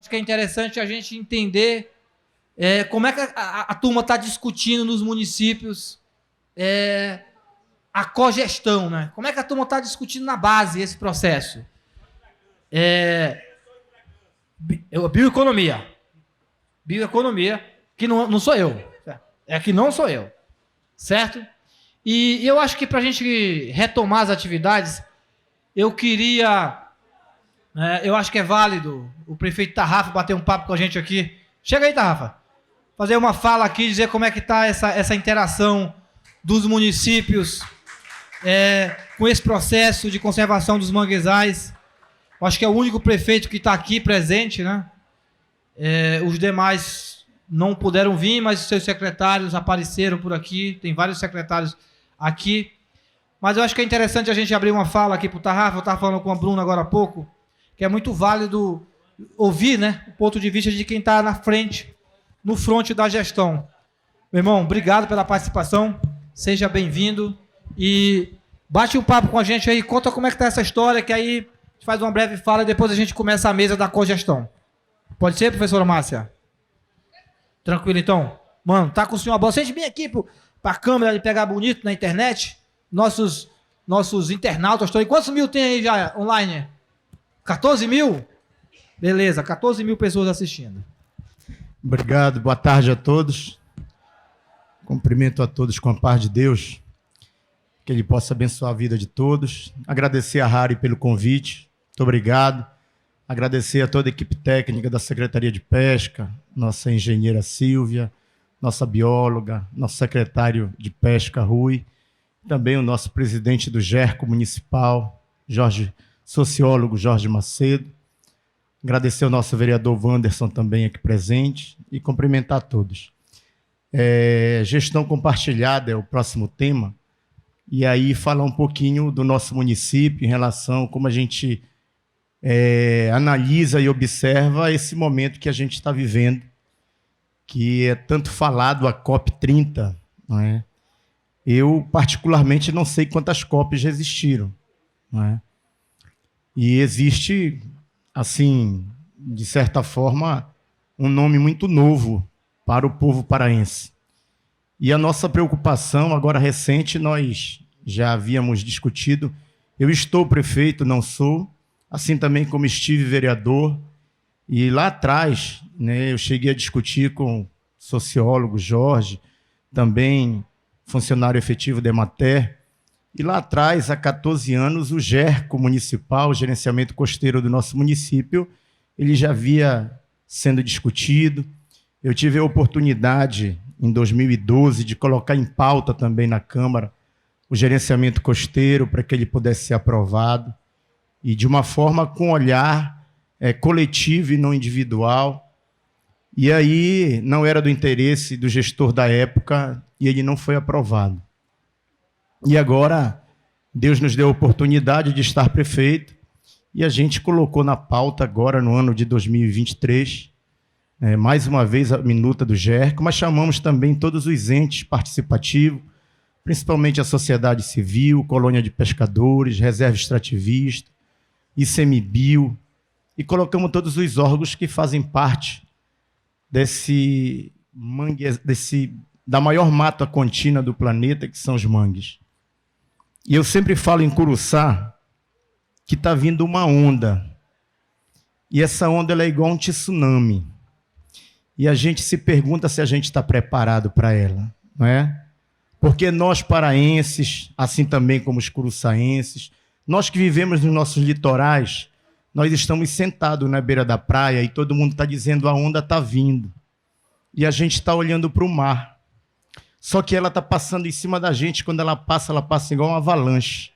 Acho que é interessante a gente entender como é que a turma está discutindo nos municípios a cogestão, né? Como é que a turma está discutindo na base esse processo? Bioeconomia. Bioeconomia, que não sou eu. Que não sou eu. Certo? E eu acho que para a gente retomar as atividades, eu acho que é válido o prefeito Tarrafa bater um papo com a gente aqui. Chega aí, Tarrafa. Fazer uma fala aqui, dizer como é que está essa interação dos municípios com esse processo de conservação dos manguezais. Eu acho que é o único prefeito que está aqui presente, né? Os demais não puderam vir, mas os seus secretários apareceram por aqui. Tem vários secretários aqui. Mas eu acho que é interessante a gente abrir uma fala aqui para o Tarrafa. Eu estava falando com a Bruna agora há pouco, que é muito válido ouvir, né, o ponto de vista de quem está na frente, no fronte da gestão. Meu irmão, obrigado pela participação, seja bem-vindo e bate um papo com a gente aí, conta como é que está essa história, que aí a gente faz uma breve fala e depois a gente começa a mesa da cogestão. Pode ser, professora Márcia? Tranquilo, então? Mano, tá com o senhor a bola. Vocês vêm aqui para a câmera de pegar bonito na internet, nossos internautas estão aí. Quantos mil tem aí já online? 14 mil? Beleza, 14 mil pessoas assistindo. Obrigado, boa tarde a todos. Cumprimento a todos com a paz de Deus. Que Ele possa abençoar a vida de todos. Agradecer a Rari pelo convite. Muito obrigado. Agradecer a toda a equipe técnica da Secretaria de Pesca, nossa engenheira Silvia, nossa bióloga, nosso secretário de Pesca, Rui, também o nosso presidente do GERCO Municipal, sociólogo Jorge Macedo. Agradecer ao nosso vereador Wanderson também aqui presente e cumprimentar a todos. Gestão compartilhada é o próximo tema, e aí falar um pouquinho do nosso município em relação a como a gente analisa e observa esse momento que a gente está vivendo, que é tanto falado a COP30, não é? Eu, particularmente, não sei quantas COPs já existiram, não é? E existe, assim, de certa forma, um nome muito novo para o povo paraense. E a nossa preocupação, agora recente, nós já havíamos discutido. Eu estou prefeito, não sou, assim também como estive vereador. E lá atrás, né, eu cheguei a discutir com o sociólogo Jorge, também funcionário efetivo da Emater. E lá atrás, há 14 anos, o GERCO municipal, o gerenciamento costeiro do nosso município, ele já havia sendo discutido. Eu tive a oportunidade, em 2012, de colocar em pauta também na Câmara o gerenciamento costeiro para que ele pudesse ser aprovado, e de uma forma com olhar coletivo e não individual. E aí não era do interesse do gestor da época e ele não foi aprovado. E agora Deus nos deu a oportunidade de estar prefeito e a gente colocou na pauta agora no ano de 2023, mais uma vez a minuta do GERCO, mas chamamos também todos os entes participativos, principalmente a sociedade civil, colônia de pescadores, reserva extrativista, ICMBio, e colocamos todos os órgãos que fazem parte da maior mata contínua do planeta, que são os mangues. E eu sempre falo em Curuçá que está vindo uma onda, e essa onda ela é igual a um tsunami, e a gente se pergunta se a gente está preparado para ela, não é? Porque nós paraenses, assim também como os curuçaenses, nós que vivemos nos nossos litorais, nós estamos sentados na beira da praia e todo mundo está dizendo a onda está vindo. E a gente está olhando para o mar. Só que ela está passando em cima da gente, quando ela passa igual uma avalanche.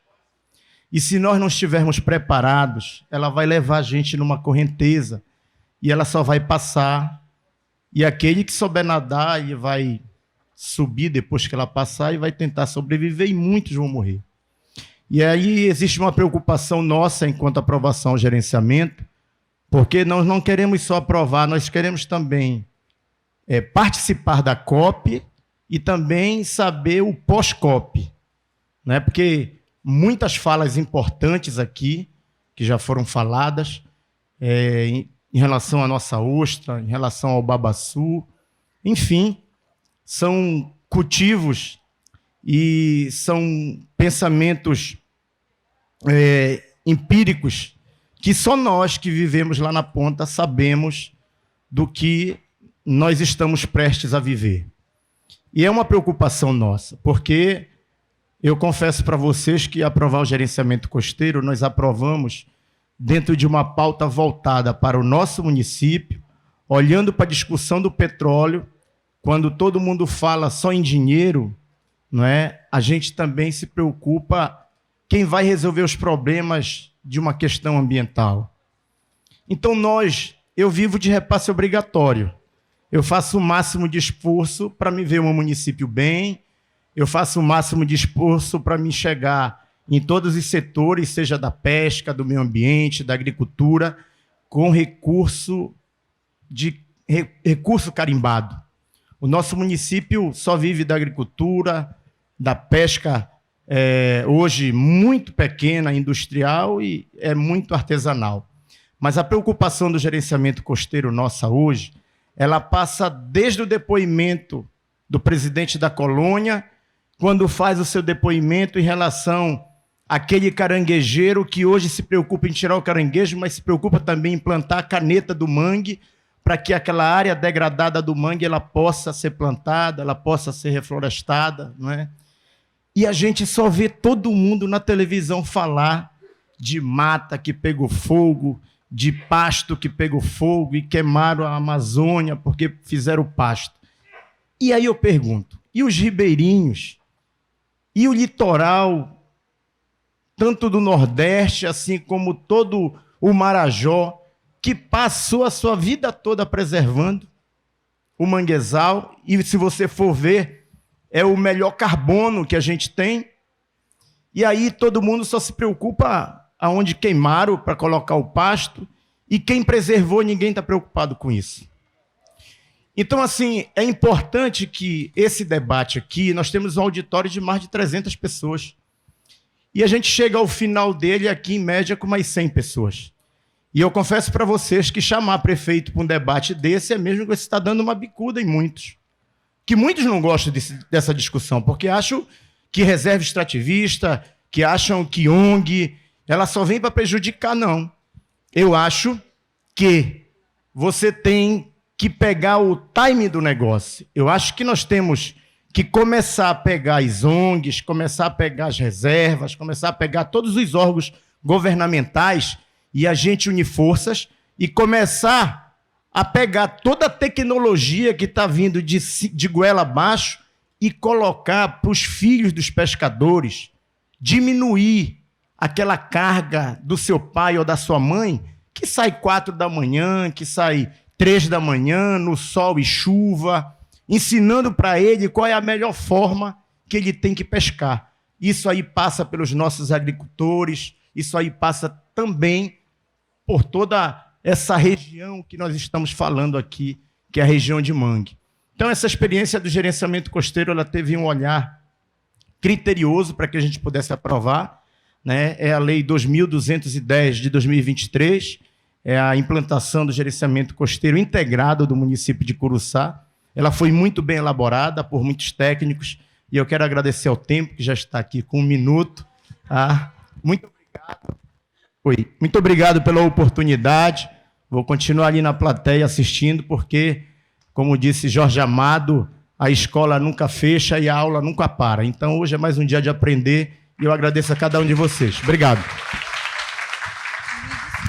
E se nós não estivermos preparados, ela vai levar a gente numa correnteza e ela só vai passar. E aquele que souber nadar, ele vai subir depois que ela passar e vai tentar sobreviver, e muitos vão morrer. E aí existe uma preocupação nossa enquanto aprovação ao gerenciamento, porque nós não queremos só aprovar, nós queremos também participar da COP e também saber o pós-COP, né? Porque muitas falas importantes aqui, que já foram faladas, em relação à nossa ostra, em relação ao babaçu. Enfim, são cultivos e são pensamentos empíricos que só nós que vivemos lá na ponta sabemos do que nós estamos prestes a viver. E é uma preocupação nossa, porque eu confesso para vocês que aprovar o gerenciamento costeiro, nós aprovamos dentro de uma pauta voltada para o nosso município, olhando para a discussão do petróleo. Quando todo mundo fala só em dinheiro, não é? A gente também se preocupa quem vai resolver os problemas de uma questão ambiental. Então eu vivo de repasse obrigatório. Eu faço o máximo de esforço para me ver um município bem, eu faço o máximo de esforço para me chegar em todos os setores, seja da pesca, do meio ambiente, da agricultura, com recurso carimbado. O nosso município só vive da agricultura, da pesca, hoje muito pequena, industrial, e é muito artesanal. Mas a preocupação do gerenciamento costeiro nossa hoje, ela passa desde o depoimento do presidente da colônia, quando faz o seu depoimento em relação àquele caranguejeiro que hoje se preocupa em tirar o caranguejo, mas se preocupa também em plantar a caneta do mangue, para que aquela área degradada do mangue ela possa ser plantada, ela possa ser reflorestada, não é? E a gente só vê todo mundo na televisão falar de mata que pegou fogo, de pasto que pegou fogo e queimaram a Amazônia porque fizeram pasto. E aí eu pergunto, e os ribeirinhos? E o litoral, tanto do Nordeste, assim como todo o Marajó, que passou a sua vida toda preservando o manguezal, e se você for ver, é o melhor carbono que a gente tem. E aí todo mundo só se preocupa aonde queimaram para colocar o pasto, e quem preservou, ninguém está preocupado com isso. Então, assim, é importante que esse debate aqui, nós temos um auditório de mais de 300 pessoas, e a gente chega ao final dele aqui, em média, com mais 100 pessoas. E eu confesso para vocês que chamar prefeito para um debate desse é mesmo que você está dando uma bicuda em muitos. Que muitos não gostam dessa discussão, porque acham que reserva extrativista, que acham que ONG, ela só vem para prejudicar, não. Eu acho que você tem que pegar o time do negócio. Eu acho que nós temos que começar a pegar as ONGs, começar a pegar as reservas, começar a pegar todos os órgãos governamentais e a gente unir forças e começar a pegar toda a tecnologia que está vindo de goela abaixo e colocar para os filhos dos pescadores, diminuir aquela carga do seu pai ou da sua mãe, que sai 4 da manhã, que sai 3 da manhã, no sol e chuva, ensinando para ele qual é a melhor forma que ele tem que pescar. Isso aí passa pelos nossos agricultores, isso aí passa também por toda essa região que nós estamos falando aqui, que é a região de Mangue. Então, essa experiência do gerenciamento costeiro, ela teve um olhar criterioso para que a gente pudesse aprovar, né? É a Lei 2.210 de 2023, é a implantação do gerenciamento costeiro integrado do município de Curuçá. Ela foi muito bem elaborada por muitos técnicos, e eu quero agradecer ao tempo, que já está aqui com 1 minuto. Tá? Muito obrigado. Muito obrigado pela oportunidade. Vou continuar ali na plateia assistindo, porque, como disse Jorge Amado, a escola nunca fecha e a aula nunca para. Então, hoje é mais um dia de aprender, e eu agradeço a cada um de vocês. Obrigado.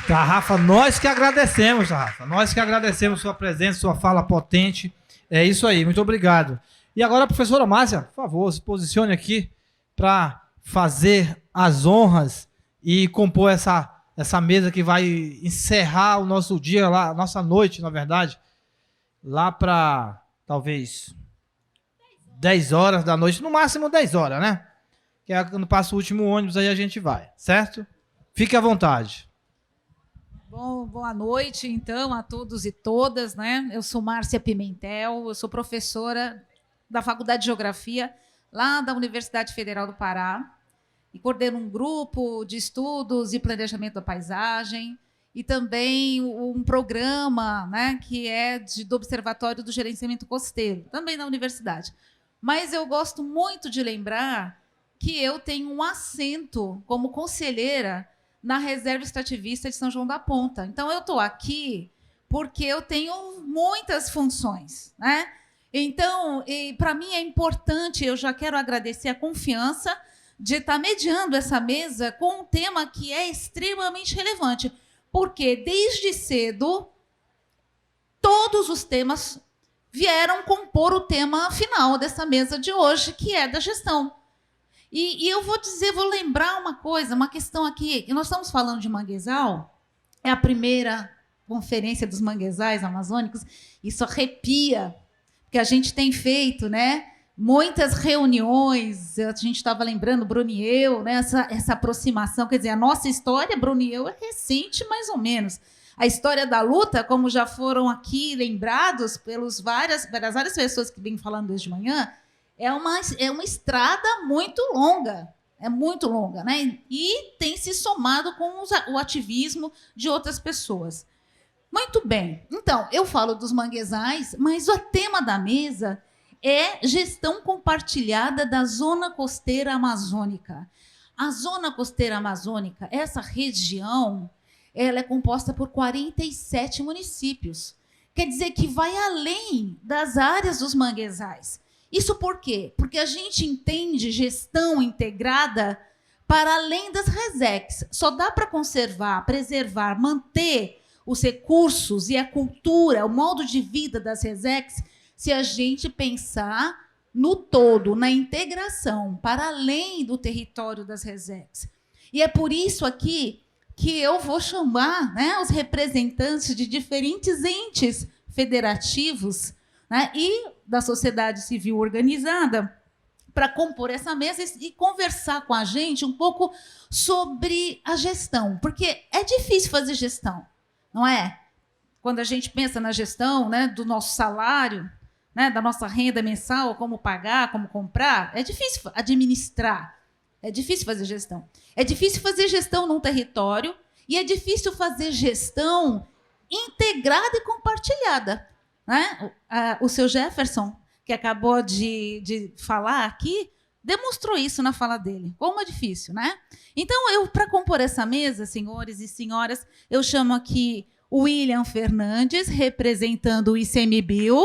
Tá, Rafa, nós que agradecemos, Rafa. Nós que agradecemos sua presença, sua fala potente. É isso aí, muito obrigado. E agora, professora Márcia, por favor, se posicione aqui para fazer as honras e compor essa mesa que vai encerrar o nosso dia, lá, a nossa noite, na verdade, lá para talvez 10 horas da noite, no máximo 10 horas, né? Que é quando passa o último ônibus, aí a gente vai, certo? Fique à vontade. Bom, boa noite, então, a todos e todas, né? Eu sou Márcia Pimentel, eu sou professora da Faculdade de Geografia, lá da Universidade Federal do Pará, e coordeno um grupo de estudos e planejamento da paisagem, e também um programa, né, que é do Observatório do Gerenciamento Costeiro, também na universidade. Mas eu gosto muito de lembrar que eu tenho um assento como conselheira na Reserva Extrativista de São João da Ponta. Então, eu estou aqui porque eu tenho muitas funções, né? Então, para mim é importante, eu já quero agradecer a confiança de estar mediando essa mesa com um tema que é extremamente relevante, porque desde cedo todos os temas vieram compor o tema final dessa mesa de hoje, que é da gestão. E eu vou lembrar uma coisa, uma questão aqui. Nós estamos falando de manguezal, é a primeira conferência dos manguezais amazônicos, isso arrepia, porque a gente tem feito, né, muitas reuniões, a gente estava lembrando, Bruno e eu, né, essa aproximação, quer dizer, a nossa história, Bruno e eu, é recente, mais ou menos. A história da luta, como já foram aqui lembrados pelas várias pessoas que vêm falando desde manhã, é uma estrada muito longa, né? E tem se somado com o ativismo de outras pessoas. Muito bem. Então, eu falo dos manguezais, mas o tema da mesa é gestão compartilhada da zona costeira amazônica. A zona costeira amazônica, essa região, ela é composta por 47 municípios. Quer dizer que vai além das áreas dos manguezais. Isso por quê? Porque a gente entende gestão integrada para além das RESECs. Só dá para conservar, preservar, manter os recursos e a cultura, o modo de vida das RESECs, se a gente pensar no todo, na integração, para além do território das RESECs. E é por isso aqui que eu vou chamar, né, os representantes de diferentes entes federativos, né, e da sociedade civil organizada para compor essa mesa e conversar com a gente um pouco sobre a gestão, porque é difícil fazer gestão, não é? Quando a gente pensa na gestão, né, do nosso salário, né, da nossa renda mensal, como pagar, como comprar, é difícil administrar, é difícil fazer gestão. É difícil fazer gestão num território e é difícil fazer gestão integrada e compartilhada. Né? O seu Jefferson, que acabou de falar aqui, demonstrou isso na fala dele. Como é difícil, né? Então, para compor essa mesa, senhores e senhoras, eu chamo aqui o William Fernandes, representando o ICMBio.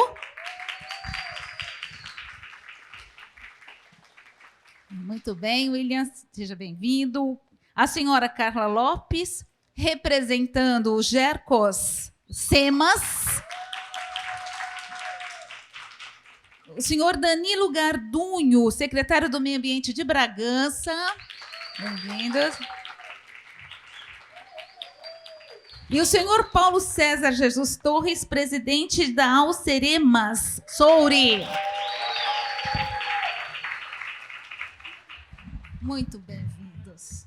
Muito bem, William, seja bem-vindo. A senhora Carla Lopes, representando o GERCOS SEMAS. O senhor Danilo Gardunho, secretário do Meio Ambiente de Bragança. Bem-vindos. E o senhor Paulo César Jesus Torres, presidente da Alceremas Souri. Muito bem-vindos.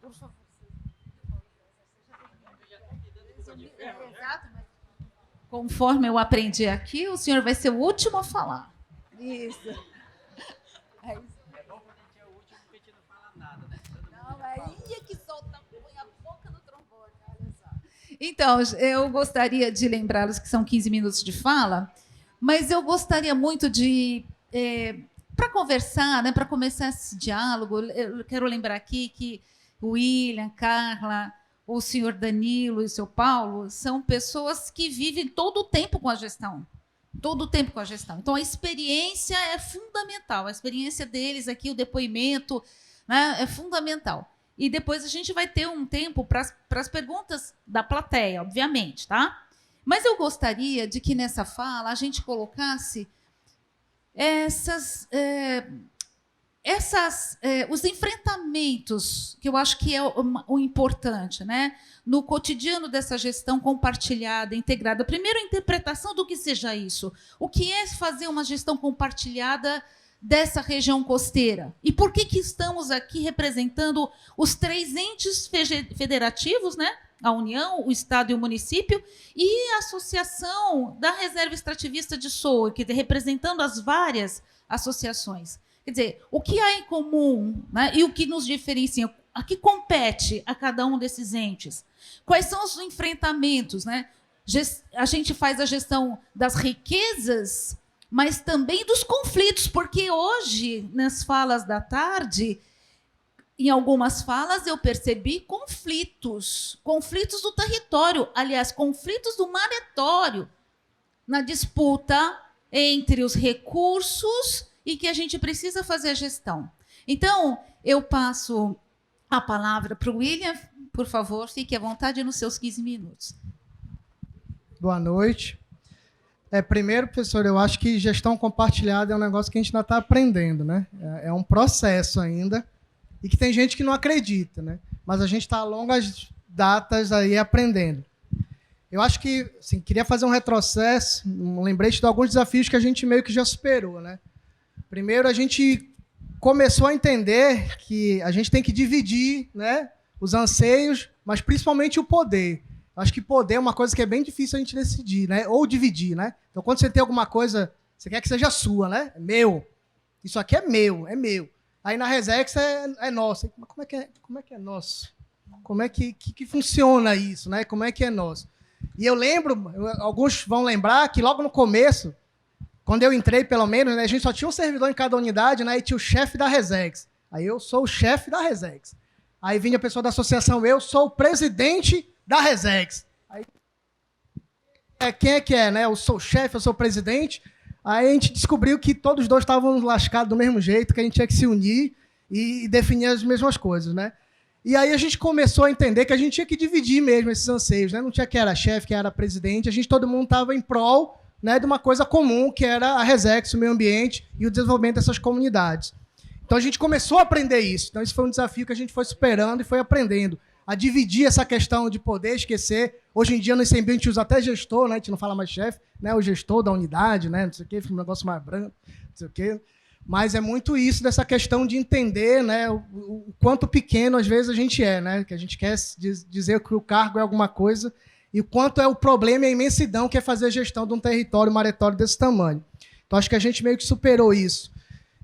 Por favor. Exato, mas conforme eu aprendi aqui, o senhor vai ser o último a falar. Isso. É isso. É bom quando a gente é o último porque a gente não fala nada, né? Não, aí é que solta, põe a boca no trombone, olha só. Então, eu gostaria de lembrá-los que são 15 minutos de fala, mas eu gostaria muito de, para conversar, né, para começar esse diálogo, eu quero lembrar aqui que o William, Carla, o senhor Danilo e o seu Paulo são pessoas que vivem todo o tempo com a gestão. Todo o tempo com a gestão. Então, a experiência é fundamental. A experiência deles aqui, o depoimento, né, é fundamental. E depois a gente vai ter um tempo para as perguntas da plateia, obviamente, tá? Mas eu gostaria de que nessa fala a gente colocasse os enfrentamentos, que eu acho que é o importante, né? No cotidiano dessa gestão compartilhada, integrada. Primeiro, a interpretação do que seja isso. O que é fazer uma gestão compartilhada dessa região costeira? E por que estamos aqui representando os 3 entes federativos, né? A União, o Estado e o município, e a Associação da Reserva Extrativista de Soa, representando as várias associações. Quer dizer, o que há em comum, né, e o que nos diferencia, a que compete a cada um desses entes? Quais são os enfrentamentos? Né? A gente faz a gestão das riquezas, mas também dos conflitos, porque hoje, nas falas da tarde, em algumas falas eu percebi conflitos do território, aliás, conflitos do maretório, na disputa entre os recursos e que a gente precisa fazer a gestão. Então, eu passo a palavra para o William, por favor, fique à vontade nos seus 15 minutos. Boa noite. Primeiro, professor, eu acho que gestão compartilhada é um negócio que a gente ainda está aprendendo, né? É um processo ainda, e que tem gente que não acredita, né? Mas a gente está a longas datas aí aprendendo. Eu acho que, assim, queria fazer um retrocesso, um lembrete de alguns desafios que a gente meio que já superou, né? Primeiro, a gente começou a entender que a gente tem que dividir, né, os anseios, mas principalmente o poder. Acho que poder é uma coisa que é bem difícil a gente decidir, né? Ou dividir, né? Então, quando você tem alguma coisa, você quer que seja sua, né? É meu. Isso aqui é meu, é meu. Aí na Resex é nosso. Mas como é que é nosso? Como é que funciona isso, né? Como é que é nosso? E eu lembro, alguns vão lembrar que logo no começo, quando eu entrei, pelo menos, né, a gente só tinha um servidor em cada unidade, né? E tinha o chefe da Resex. Aí eu sou o chefe da Resex. Aí vinha a pessoa da associação, eu sou o presidente da Resex. Aí, quem é que é, né? Eu sou o chefe, eu sou o presidente. Aí a gente descobriu que todos os dois estavam lascados do mesmo jeito, que a gente tinha que se unir e definir as mesmas coisas, né? E aí a gente começou a entender que a gente tinha que dividir mesmo esses anseios, né? Não tinha quem era chefe, quem era presidente, todo mundo estava em prol, né, de uma coisa comum, que era a Resex, o meio ambiente e o desenvolvimento dessas comunidades. Então a gente começou a aprender isso. Então esse foi um desafio que a gente foi superando e foi aprendendo a dividir essa questão de poder esquecer. Hoje em dia no ICMBio a gente usa até gestor, né? A gente não fala mais chefe, né? O gestor da unidade, né? Não sei o quê, fica um negócio mais branco, não sei o quê. Mas é muito isso, dessa questão de entender, né, o quanto pequeno às vezes a gente é, né? Que a gente quer dizer que o cargo é alguma coisa e o quanto é o problema e a imensidão que é fazer a gestão de um território maretório desse tamanho. Então acho que a gente meio que superou isso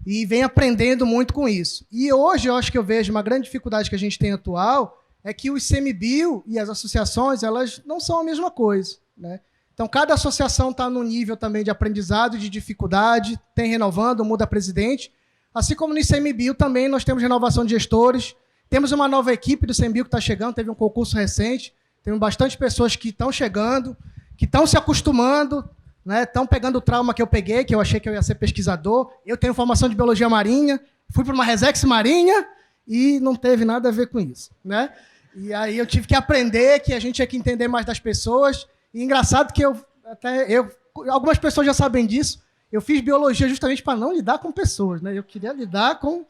e vem aprendendo muito com isso. E hoje eu acho que eu vejo uma grande dificuldade que a gente tem atual é que o ICMBio e as associações, elas não são a mesma coisa, né? Então, cada associação está num nível também de aprendizado, de dificuldade, tem renovando, muda presidente. Assim como no ICMBio também nós temos renovação de gestores, temos uma nova equipe do ICMBio que está chegando, teve um concurso recente, temos bastante pessoas que estão chegando, que estão se acostumando, né? Estão pegando o trauma que eu peguei, que eu achei que eu ia ser pesquisador. Eu tenho formação de biologia marinha, fui para uma Resex marinha e não teve nada a ver com isso, né? E aí eu tive que aprender que a gente tinha que entender mais das pessoas. E engraçado que algumas pessoas já sabem disso, eu fiz biologia justamente para não lidar com pessoas, né? Eu queria lidar com,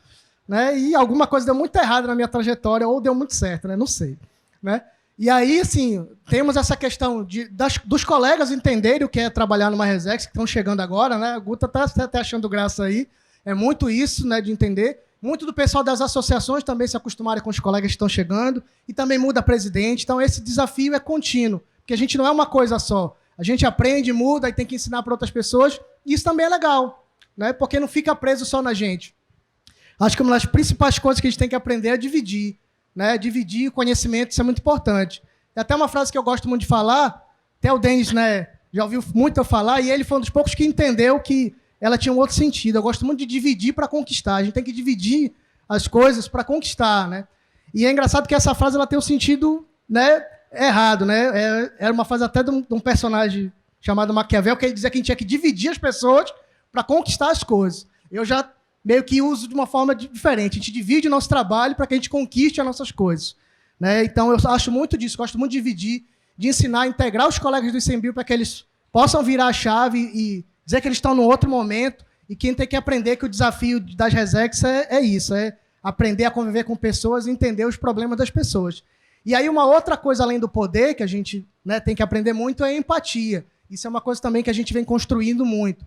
né? E alguma coisa deu muito errado na minha trajetória, ou deu muito certo, né? Não sei, né? E aí, assim, temos essa questão dos colegas entenderem o que é trabalhar numa Resex, que estão chegando agora, né? A Guta está até achando graça aí. É muito isso, né, de entender. Muito do pessoal das associações também se acostumarem com os colegas que estão chegando, e também muda presidente. Então, esse desafio é contínuo, porque a gente não é uma coisa só. A gente aprende, muda e tem que ensinar para outras pessoas, e isso também é legal, né? Porque não fica preso só na gente. Acho que uma das principais coisas que a gente tem que aprender é dividir, né? Dividir o conhecimento, isso é muito importante. Tem até uma frase que eu gosto muito de falar, até o Denis, né, já ouviu muito eu falar, e ele foi um dos poucos que entendeu que ela tinha um outro sentido. Eu gosto muito de dividir para conquistar. A gente tem que dividir as coisas para conquistar, né? E é engraçado que essa frase ela tem um sentido, né, errado, né? Era uma frase até de um personagem chamado Maquiavel, que ele dizia que a gente tinha que dividir as pessoas para conquistar as coisas. Eu já meio que uso de uma forma diferente. A gente divide o nosso trabalho para que a gente conquiste as nossas coisas, né? Então, eu acho muito disso. Gosto muito de dividir, de ensinar, a integrar os colegas do ICMBio para que eles possam virar a chave e dizer que eles estão num outro momento, e quem tem que aprender que o desafio das Resex é isso, é aprender a conviver com pessoas e entender os problemas das pessoas. E aí uma outra coisa além do poder, que a gente, né, tem que aprender muito, é a empatia. Isso é uma coisa também que a gente vem construindo muito.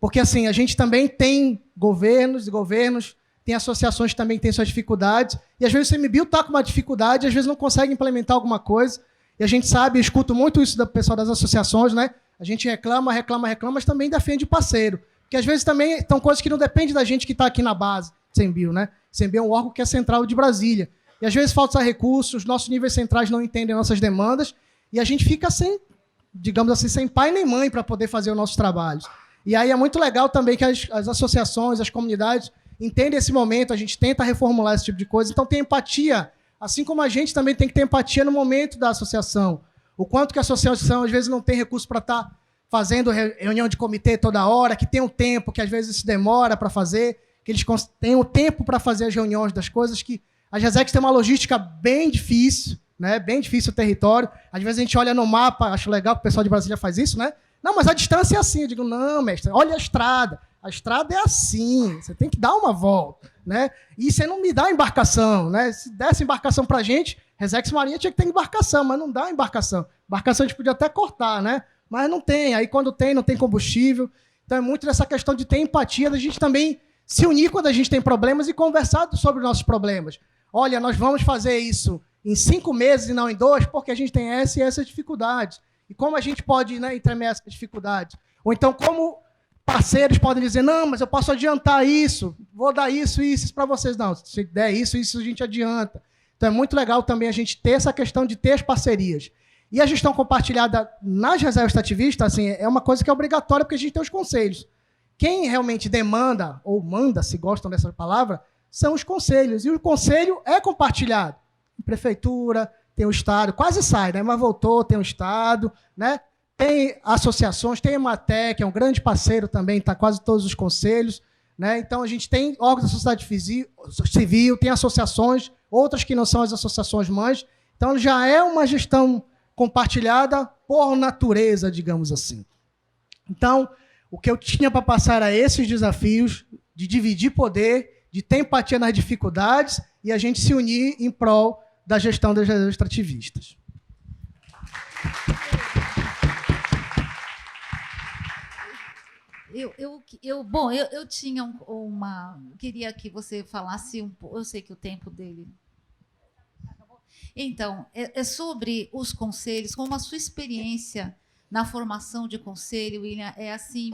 Porque assim, a gente também tem governos e governos, tem associações que também têm suas dificuldades, e às vezes o ICMBio está com uma dificuldade, às vezes não consegue implementar alguma coisa, e a gente sabe, eu escuto muito isso do pessoal das associações, né? A gente reclama, mas também defende parceiro. Porque às vezes também são coisas que não dependem da gente que está aqui na base, ICMBio, né? ICMBio é um órgão que é central de Brasília. E às vezes falta recursos, nossos níveis centrais não entendem nossas demandas, e a gente fica sem, digamos assim, sem pai nem mãe para poder fazer os nossos trabalhos. E aí é muito legal também que as associações, as comunidades entendem esse momento, a gente tenta reformular esse tipo de coisa, então tem empatia, assim como a gente também tem que ter empatia no momento da associação. O quanto que a associação, às vezes, não tem recurso para estar fazendo reunião de comitê toda hora, que tem um tempo, que às vezes isso demora para fazer, que eles têm o tempo para fazer as reuniões das coisas, que a GESEC tem uma logística bem difícil, né? Bem difícil o território. Às vezes a gente olha no mapa, acho legal que o pessoal de Brasília faz isso, né? Não, mas a distância é assim. Eu digo, não, mestre, olha a estrada. A estrada é assim, você tem que dar uma volta, né? E você não me dá embarcação, né? Se desse embarcação para a gente, Resex Marinha tinha que ter embarcação, mas não dá embarcação. Embarcação a gente podia até cortar, né? Mas não tem. Aí quando tem, não tem combustível. Então é muito dessa questão de ter empatia, da gente também se unir quando a gente tem problemas e conversar sobre os nossos problemas. Olha, nós vamos fazer isso em 5 meses e não em 2, porque a gente tem essa e essas dificuldades. E como a gente pode, né, entremear essas dificuldades? Ou então, como parceiros podem dizer, não, mas eu posso adiantar isso, vou dar isso para vocês. Não, se der isso a gente adianta. Então é muito legal também a gente ter essa questão de ter as parcerias. E a gestão compartilhada nas reservas extrativistas, assim, é uma coisa que é obrigatória, porque a gente tem os conselhos. Quem realmente demanda, ou manda, se gostam dessa palavra, são os conselhos. E o conselho é compartilhado. Tem prefeitura, tem o Estado, quase sai, né? Mas voltou, tem o Estado, né? Tem associações, tem a Ematec, que é um grande parceiro também, está quase todos os conselhos, né? Então a gente tem órgãos da sociedade civil, tem associações, outras que não são as associações mães. Então já é uma gestão compartilhada por natureza, digamos assim. Então, o que eu tinha para passar era esses desafios de dividir poder, de ter empatia nas dificuldades e a gente se unir em prol da gestão das reservas extrativistas. Eu tinha uma... Queria que você falasse um pouco... Eu sei que o tempo dele... Então, é sobre os conselhos, como a sua experiência na formação de conselho, William, é assim,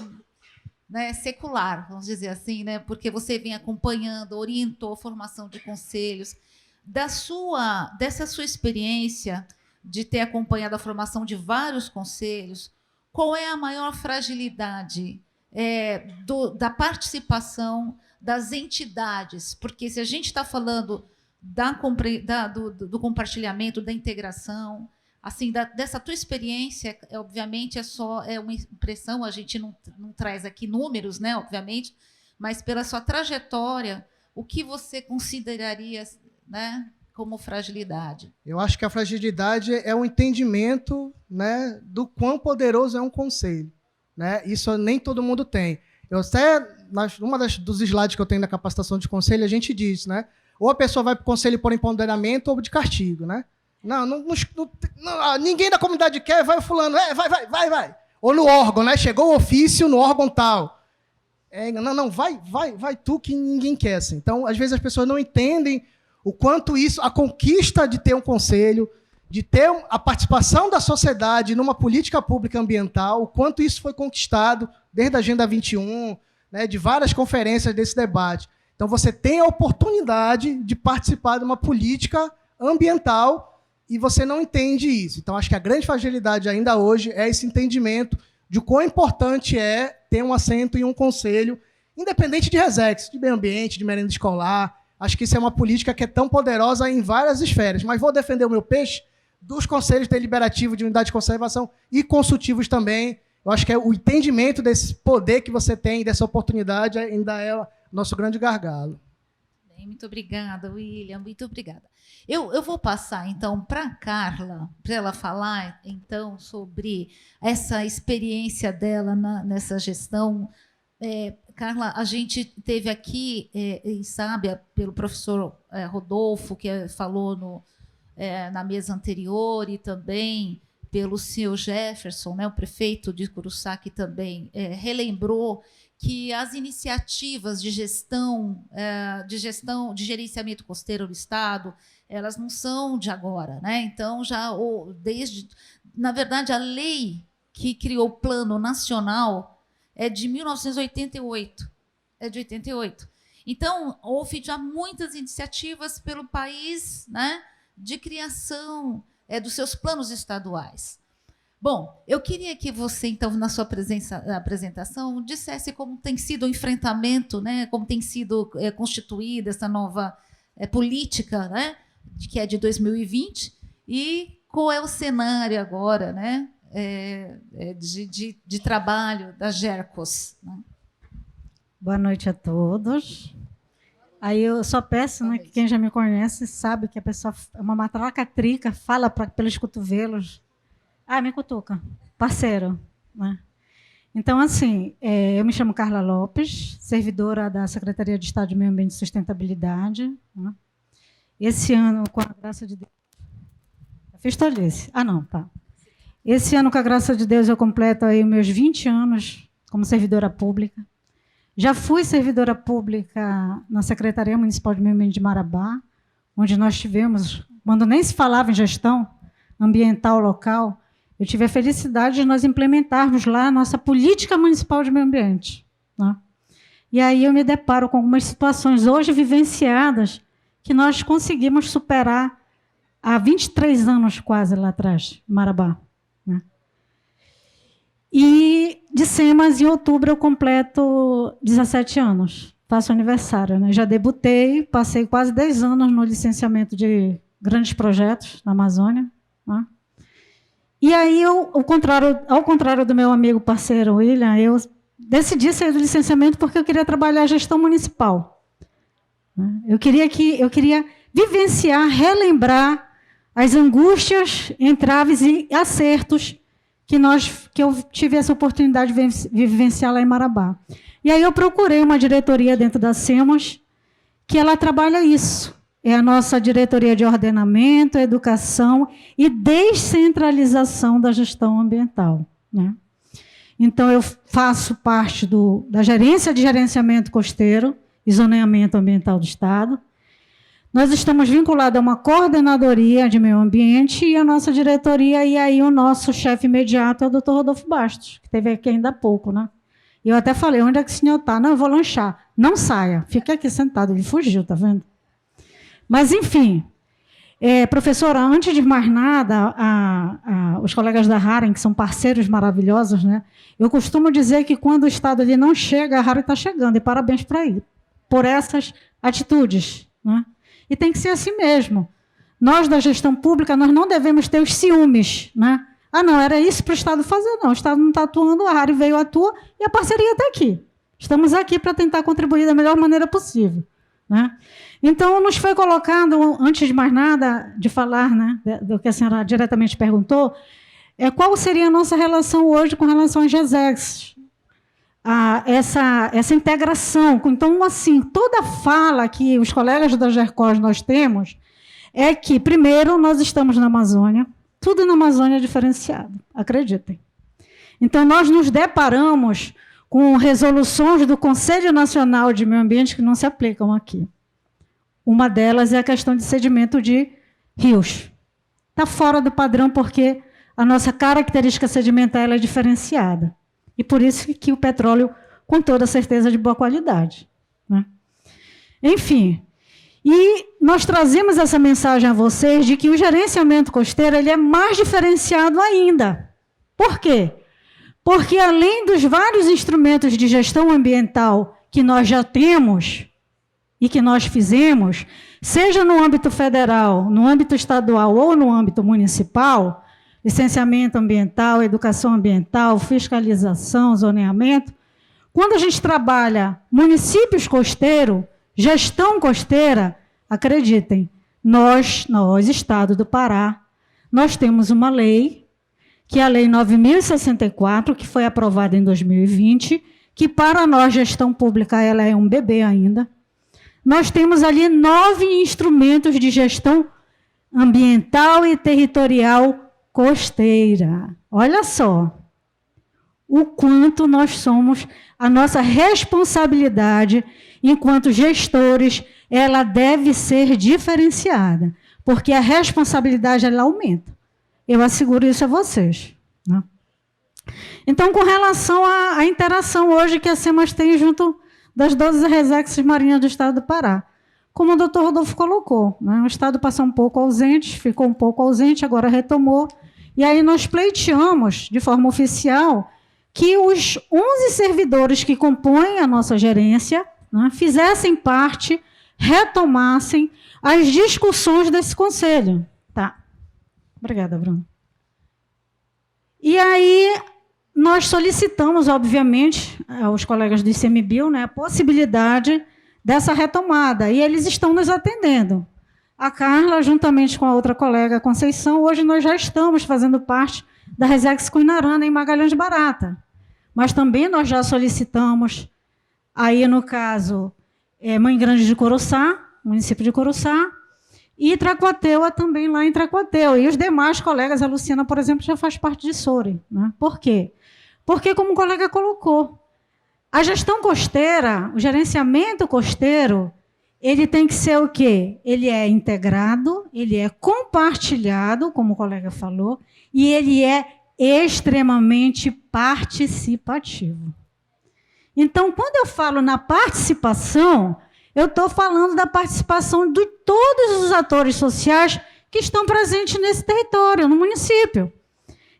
né, secular, vamos dizer assim, né, porque você vem acompanhando, orientou a formação de conselhos. Dessa sua experiência de ter acompanhado a formação de vários conselhos, qual é a maior fragilidade da participação das entidades? Porque se a gente está falando do compartilhamento, da integração, assim, dessa tua experiência, obviamente é uma impressão, a gente não traz aqui números, né, obviamente, mas pela sua trajetória, o que você consideraria, né, como fragilidade? Eu acho que a fragilidade é o entendimento, né, do quão poderoso é um conselho, né? Isso nem todo mundo tem. Eu até, dos slides que eu tenho da capacitação de conselho, a gente diz, né? Ou a pessoa vai para o conselho por empoderamento ou de castigo, né? Não, ninguém da comunidade quer, vai o fulano, vai. Ou no órgão, né? Chegou o ofício no órgão tal. Vai tu que ninguém quer. Assim. Então, às vezes as pessoas não entendem o quanto isso, a conquista de ter um conselho, de ter a participação da sociedade numa política pública ambiental, o quanto isso foi conquistado desde a Agenda 21, né, de várias conferências desse debate. Então, você tem a oportunidade de participar de uma política ambiental e você não entende isso. Então, acho que a grande fragilidade ainda hoje é esse entendimento de quão importante é ter um assento em um conselho, independente de Resex, de meio ambiente, de merenda escolar. Acho que isso é uma política que é tão poderosa em várias esferas. Mas vou defender o meu peixe dos conselhos deliberativos de unidade de conservação e consultivos também. Eu acho que o entendimento desse poder que você tem, dessa oportunidade, ainda é nosso grande gargalo. Bem, muito obrigada, William, muito obrigada. Eu vou passar, então, para a Carla, para ela falar, então, sobre essa experiência dela nessa gestão. Carla, a gente teve aqui, e sabe, pelo professor Rodolfo, que falou na mesa anterior, e também pelo senhor Jefferson, né, o prefeito de Curuçá, que também relembrou que as iniciativas de de gerenciamento costeiro do Estado, elas não são de agora, né? Então, na verdade, a lei que criou o Plano Nacional é de 1988. É de 88. Então, houve já muitas iniciativas pelo país, né, de criação dos seus planos estaduais. Bom, eu queria que você, então, na sua apresentação, dissesse como tem sido o enfrentamento, né, como tem sido constituída essa nova política, né, que é de 2020, e qual é o cenário agora, né, de trabalho da GERCOS. Né? Boa noite a todos. Aí eu só peço, né, que quem já me conhece sabe que a pessoa é uma matraca trica, fala pelos cotovelos. Ah, me cutuca, parceiro. Né? Então, assim, eu me chamo Carla Lopes, servidora da Secretaria de Estado de Meio Ambiente e Sustentabilidade. Né? Esse ano, com a graça de Deus... Fiz tolice. Ah, não, tá. Esse ano, com a graça de Deus, eu completo aí meus 20 anos como servidora pública. Já fui servidora pública na Secretaria Municipal de Meio Ambiente de Marabá, onde nós tivemos, quando nem se falava em gestão ambiental local, eu tive a felicidade de nós implementarmos lá a nossa política municipal de meio ambiente. Né? E aí eu me deparo com algumas situações hoje vivenciadas que nós conseguimos superar há 23 anos quase lá atrás, em Marabá. Né? E de SEMAS, em outubro, eu completo 17 anos. Faço aniversário. Né? Já debutei, passei quase 10 anos no licenciamento de grandes projetos na Amazônia. Né? E aí, ao contrário do meu amigo parceiro William, eu decidi sair do licenciamento porque eu queria trabalhar a gestão municipal. Né? Eu queria vivenciar, relembrar as angústias, entraves e acertos que eu tive essa oportunidade de vivenciar lá em Marabá. E aí eu procurei uma diretoria dentro da SEMAS que ela trabalha isso. É a nossa diretoria de ordenamento, educação e descentralização da gestão ambiental. Né? Então, eu faço parte da gerência de gerenciamento costeiro e zoneamento ambiental do Estado. Nós estamos vinculados a uma coordenadoria de meio ambiente e a nossa diretoria, e aí o nosso chefe imediato é o doutor Rodolfo Bastos, que esteve aqui ainda há pouco. Né? E eu até falei, onde é que o senhor está? Não, eu vou lanchar. Não saia, fica aqui sentado. Ele fugiu, está vendo? Mas, enfim, professora, antes de mais nada, os colegas da Haren, que são parceiros maravilhosos, né, eu costumo dizer que quando o Estado ele não chega, a Haren está chegando, e parabéns por essas atitudes. Né? E tem que ser assim mesmo. Nós, da gestão pública, nós não devemos ter os ciúmes. Né? Ah, não, era isso para o Estado fazer, não. O Estado não está atuando, a Haren veio, atua, e a parceria está aqui. Estamos aqui para tentar contribuir da melhor maneira possível. Né? Então, nos foi colocado, antes de mais nada, de falar, né, do que a senhora diretamente perguntou, qual seria a nossa relação hoje com relação às GESEX? Essa integração. Então, assim, toda fala que os colegas da GERCOS nós temos é que, primeiro, nós estamos na Amazônia, tudo na Amazônia é diferenciado, acreditem. Então, nós nos deparamos com resoluções do Conselho Nacional de Meio Ambiente que não se aplicam aqui. Uma delas é a questão de sedimento de rios. Está fora do padrão porque a nossa característica sedimentar ela é diferenciada. E por isso que o petróleo, com toda certeza, é de boa qualidade. Né? Enfim, e nós trazemos essa mensagem a vocês de que o gerenciamento costeiro ele é mais diferenciado ainda. Por quê? Porque, além dos vários instrumentos de gestão ambiental que nós já temos e que nós fizemos, seja no âmbito federal, no âmbito estadual ou no âmbito municipal, licenciamento ambiental, educação ambiental, fiscalização, zoneamento, quando a gente trabalha municípios costeiros, gestão costeira, acreditem, nós, Estado do Pará, nós temos uma lei, que é a Lei 9.064, que foi aprovada em 2020, que para nós, gestão pública, ela é um bebê ainda. Nós temos ali 9 instrumentos de gestão ambiental e territorial costeira. Olha só. o quanto nós somos, a nossa responsabilidade enquanto gestores, ela deve ser diferenciada, porque a responsabilidade ela aumenta. Eu asseguro isso a vocês, né? Então, com relação à interação hoje que a SEMAS tem junto das 12 Resexes Marinhas do Estado do Pará, como o doutor Rodolfo colocou, né? O Estado passou um pouco ausente, ficou um pouco ausente, agora retomou, e aí nós pleiteamos, de forma oficial, que os 11 servidores que compõem a nossa gerência, né, fizessem parte, retomassem as discussões desse conselho. Tá. Obrigada, Bruno. E aí nós solicitamos, obviamente, aos colegas do ICMBio, né, a possibilidade dessa retomada, e eles estão nos atendendo. A Carla, juntamente com a outra colega, a Conceição, hoje nós já estamos fazendo parte da Resex Cuinarana, em Magalhães Barata. Mas também nós já solicitamos, aí no caso, Mãe Grande de Coroçá, município de Coroçá, e Tracuateua também lá em Tracuateua. E os demais colegas, a Luciana, por exemplo, já faz parte de SORE, né? Por quê? Porque, como o colega colocou, a gestão costeira, o gerenciamento costeiro, ele tem que ser o quê? Ele é integrado, ele é compartilhado, como o colega falou, e ele é extremamente participativo. Então, quando eu falo na participação, eu estou falando da participação de todos os atores sociais que estão presentes nesse território, no município.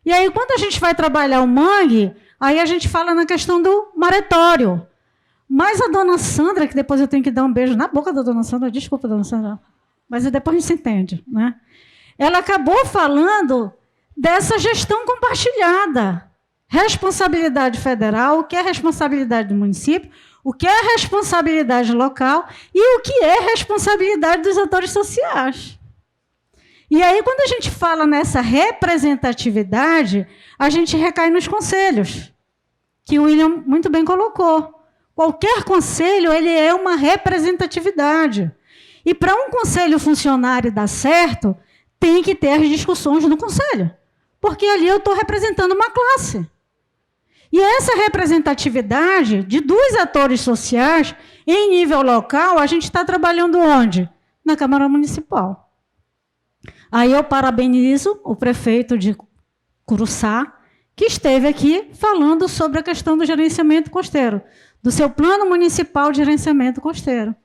E aí, quando a gente vai trabalhar o mangue, aí a gente fala na questão do maretório. Mas a dona Sandra, que depois eu tenho que dar um beijo na boca da dona Sandra, desculpa, dona Sandra, mas depois a gente se entende, né? Ela acabou falando dessa gestão compartilhada. Responsabilidade federal, o que é responsabilidade do município, o que é responsabilidade local e o que é responsabilidade dos atores sociais. E aí, quando a gente fala nessa representatividade, a gente recai nos conselhos, que o William muito bem colocou. Qualquer conselho, ele é uma representatividade. E para um conselho funcionar e dar certo, tem que ter as discussões no conselho. Porque ali eu estou representando uma classe. E essa representatividade de dos atores sociais, em nível local, a gente está trabalhando onde? Na Câmara Municipal. Aí eu parabenizo o prefeito de Curuçá, que esteve aqui falando sobre a questão do gerenciamento costeiro, do seu plano municipal de gerenciamento costeiro.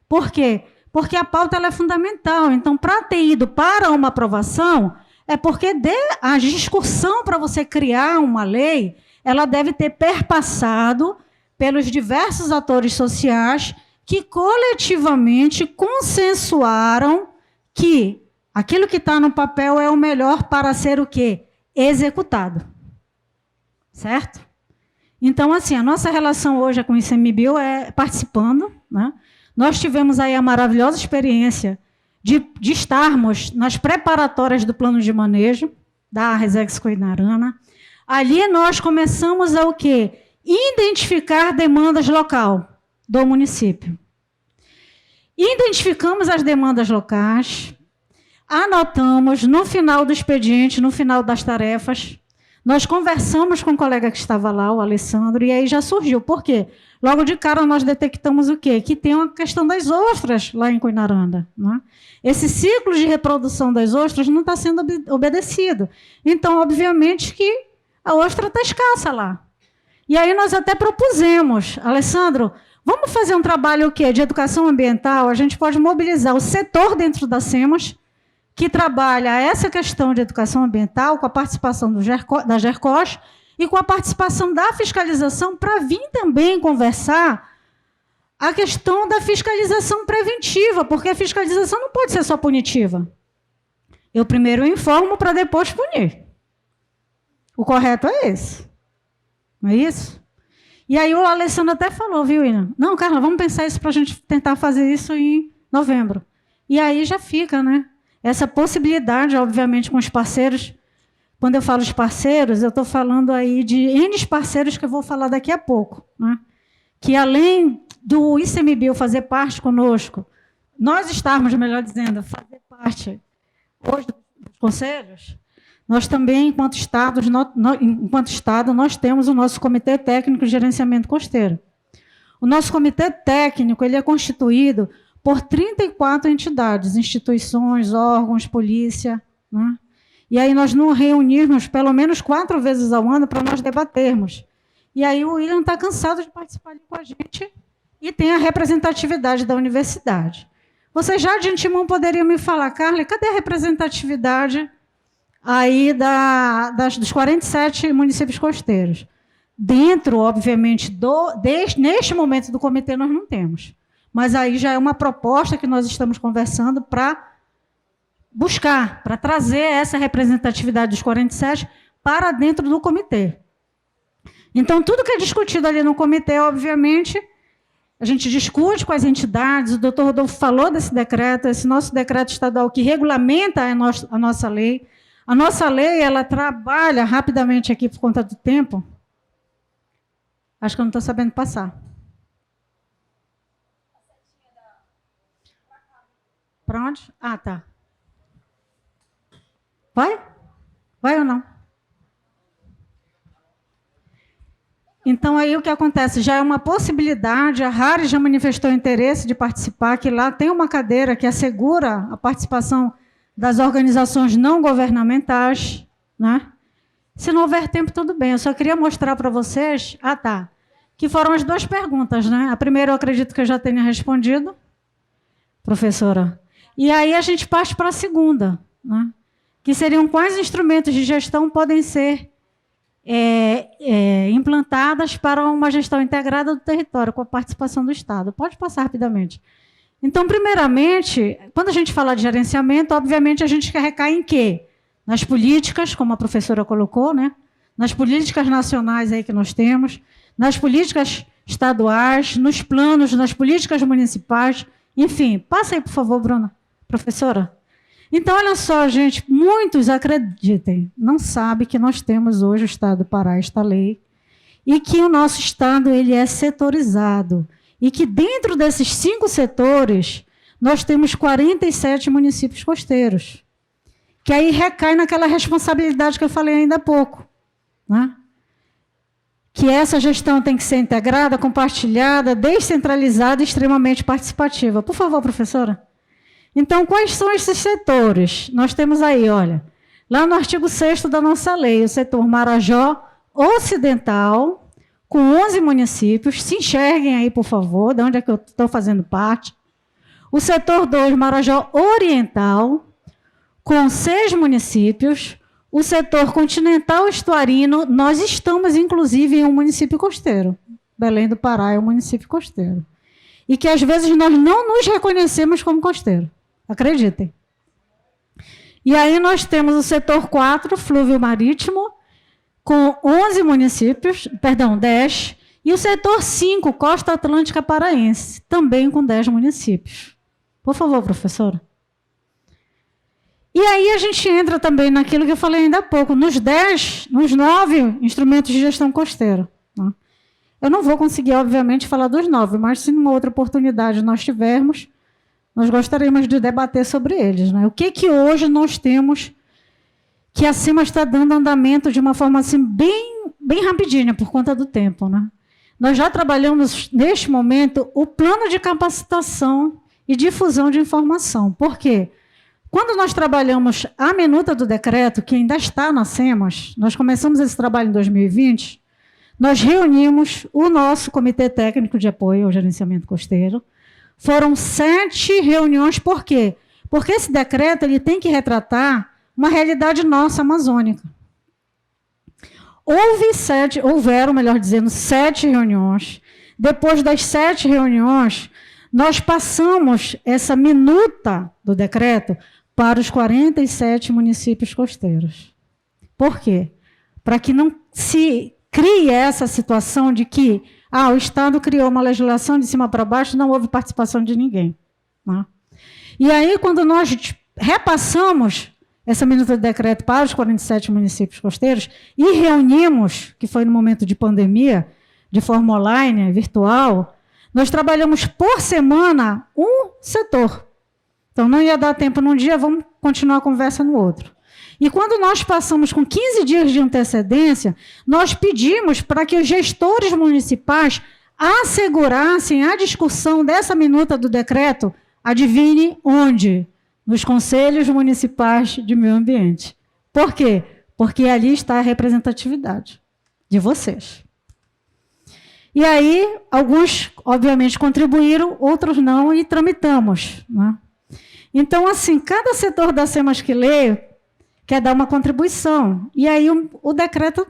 Por quê? Porque a pauta ela é fundamental. Então, para ter ido para uma aprovação, é porque a discussão para você criar uma lei, ela deve ter perpassado pelos diversos atores sociais que coletivamente consensuaram que aquilo que está no papel é o melhor para ser o quê? Executado. Certo? Então, assim, a nossa relação hoje com o ICMBio é participando, né? Nós tivemos aí a maravilhosa experiência de estarmos nas preparatórias do plano de manejo da Resex Cuinarana. Ali nós começamos a o quê? Identificar demandas local do município. Identificamos as demandas locais, anotamos no final do expediente, no final das tarefas, nós conversamos com o colega que estava lá, o Alessandro, e aí já surgiu. Por quê? Logo de cara nós detectamos o quê? Que tem uma questão das ostras lá em Cuinaranda, né? Esse ciclo de reprodução das ostras não está sendo obedecido. Então, obviamente, que a ostra está escassa lá. E aí nós até propusemos, Alessandro, vamos fazer um trabalho o quê? De educação ambiental, a gente pode mobilizar o setor dentro da SEMAS, que trabalha essa questão de educação ambiental com a participação da GERCOS e com a participação da fiscalização para vir também conversar a questão da fiscalização preventiva, porque a fiscalização não pode ser só punitiva. Eu primeiro informo para depois punir. O correto é esse. Não é isso? E aí o Alessandro até falou, viu, Ina? Não, Carla, vamos pensar isso para a gente tentar fazer isso em novembro. E aí já fica, né? Essa possibilidade, obviamente, com os parceiros. Quando eu falo os parceiros, eu estou falando aí de N parceiros que eu vou falar daqui a pouco, né? Que além do ICMBio fazer parte conosco, nós estarmos, melhor dizendo, fazer parte hoje dos conselhos, nós também, enquanto Estado, nós temos o nosso Comitê Técnico de Gerenciamento Costeiro. O nosso Comitê Técnico ele é constituído por 34 entidades, instituições, órgãos, polícia, né? E aí nós nos reunimos pelo menos 4 vezes ao ano para nós debatermos. E aí o William está cansado de participar ali com a gente e tem a representatividade da universidade. Vocês já de antemão poderiam me falar, Carla, cadê a representatividade aí dos 47 municípios costeiros? Dentro, obviamente, neste momento do comitê nós não temos. Mas aí já é uma proposta que nós estamos conversando para buscar, para trazer essa representatividade dos 47 para dentro do comitê. Então, tudo que é discutido ali no comitê, obviamente, a gente discute com as entidades, o doutor Rodolfo falou desse decreto, esse nosso decreto estadual que regulamenta a nossa lei. A nossa lei, ela trabalha rapidamente aqui por conta do tempo. Acho que eu não estou sabendo passar. Para onde? Ah, tá. Vai? Vai ou não? Então, aí o que acontece? Já é uma possibilidade, a RARE já manifestou interesse de participar, que lá tem uma cadeira que assegura a participação das organizações não governamentais, né? Se não houver tempo, tudo bem. Eu só queria mostrar para vocês, que foram as 2 perguntas, né? A primeira eu acredito que eu já tenha respondido, professora. E aí a gente parte para a segunda, né? Que seriam quais instrumentos de gestão podem ser implantadas para uma gestão integrada do território, com a participação do Estado. Pode passar rapidamente. Então, primeiramente, quando a gente fala de gerenciamento, obviamente a gente quer recair em quê? Nas políticas, como a professora colocou, né? Nas políticas nacionais aí que nós temos, nas políticas estaduais, nos planos, nas políticas municipais, enfim. Passa aí, por favor, Bruna. Professora. Então, olha só, gente, muitos, acreditem, não sabem que nós temos hoje o Estado do Pará, esta lei, e que o nosso Estado ele é setorizado, e que dentro desses 5 setores, nós temos 47 municípios costeiros, que aí recai naquela responsabilidade que eu falei ainda há pouco, né? Que essa gestão tem que ser integrada, compartilhada, descentralizada e extremamente participativa. Por favor, professora. Então, quais são esses setores? Nós temos aí, olha, lá no artigo 6º da nossa lei, o setor Marajó Ocidental, com 11 municípios. Se enxerguem aí, por favor, de onde é que eu estou fazendo parte. O setor 2, Marajó Oriental, com 6 municípios. O setor continental estuarino, nós estamos, inclusive, em um município costeiro. Belém do Pará é um município costeiro. E que, às vezes, nós não nos reconhecemos como costeiro. Acreditem. E aí nós temos o setor 4, flúvio marítimo, com 11 municípios, 10, e o setor 5, costa atlântica paraense, também com 10 municípios. Por favor, professora. E aí a gente entra também naquilo que eu falei ainda há pouco, nos 9 instrumentos de gestão costeira. Né? Eu não vou conseguir, obviamente, falar dos 9, mas se numa outra oportunidade nós tivermos, nós gostaríamos de debater sobre eles. Né? O que hoje nós temos que acima está dando andamento de uma forma assim, bem rapidinha, por conta do tempo. Né? Nós já trabalhamos, neste momento, o plano de capacitação e difusão de informação. Por quê? Quando nós trabalhamos a minuta do decreto, que ainda está na SEMAS, nós começamos esse trabalho em 2020, nós reunimos o nosso Comitê Técnico de Apoio ao Gerenciamento Costeiro. Foram 7 reuniões, por quê? Porque esse decreto ele tem que retratar uma realidade nossa amazônica. Houveram, melhor dizendo, 7 reuniões. Depois das 7 reuniões, nós passamos essa minuta do decreto para os 47 municípios costeiros. Por quê? Para que não se crie essa situação de que o Estado criou uma legislação de cima para baixo, não houve participação de ninguém. Né? E aí, quando nós repassamos essa minuta do decreto para os 47 municípios costeiros e reunimos, que foi no momento de pandemia, de forma online, virtual, nós trabalhamos por semana um setor. Então, não ia dar tempo num dia, vamos continuar a conversa no outro. E quando nós passamos com 15 dias de antecedência, nós pedimos para que os gestores municipais assegurassem a discussão dessa minuta do decreto, adivinhe onde? Nos conselhos municipais de meio ambiente. Por quê? Porque ali está a representatividade de vocês. E aí, alguns, obviamente, contribuíram, outros não, e tramitamos, né? Então, assim, cada setor da SEMAS que lê quer dar uma contribuição. E aí, o decreto,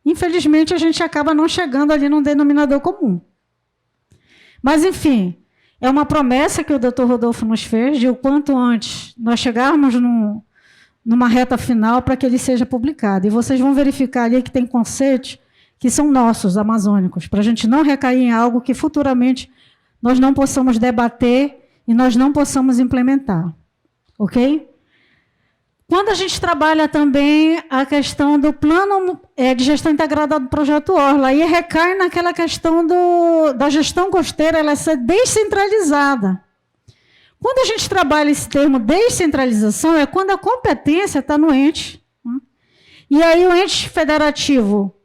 infelizmente, a gente acaba não chegando ali num denominador comum. Mas, enfim, é uma promessa que o doutor Rodolfo nos fez, de o quanto antes nós chegarmos numa reta final para que ele seja publicado. E vocês vão verificar ali que tem conceitos que são nossos, amazônicos, para a gente não recair em algo que futuramente nós não possamos debater e nós não possamos implementar. Ok? Quando a gente trabalha também a questão do plano de gestão integrada do projeto Orla, aí recai naquela questão da gestão costeira, ela ser descentralizada. Quando a gente trabalha esse termo descentralização, é quando a competência está no ente. Né? E aí o ente federativo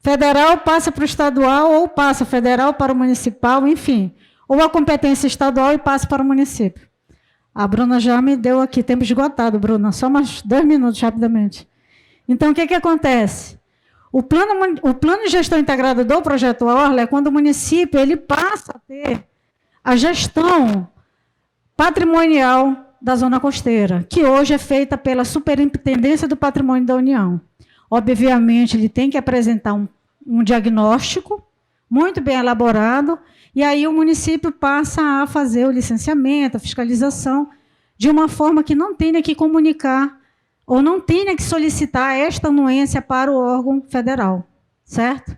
federal passa para o estadual, ou passa federal para o municipal, enfim. Ou a competência estadual e passa para o município. A Bruna já me deu aqui, tempo esgotado, Bruna, só mais 2 minutos, rapidamente. Então, o que acontece? O plano de gestão integrada do projeto Orla é quando o município ele passa a ter a gestão patrimonial da zona costeira, que hoje é feita pela Superintendência do Patrimônio da União. Obviamente, ele tem que apresentar um diagnóstico muito bem elaborado, e aí o município passa a fazer o licenciamento, a fiscalização, de uma forma que não tenha que comunicar ou não tenha que solicitar esta anuência para o órgão federal, certo?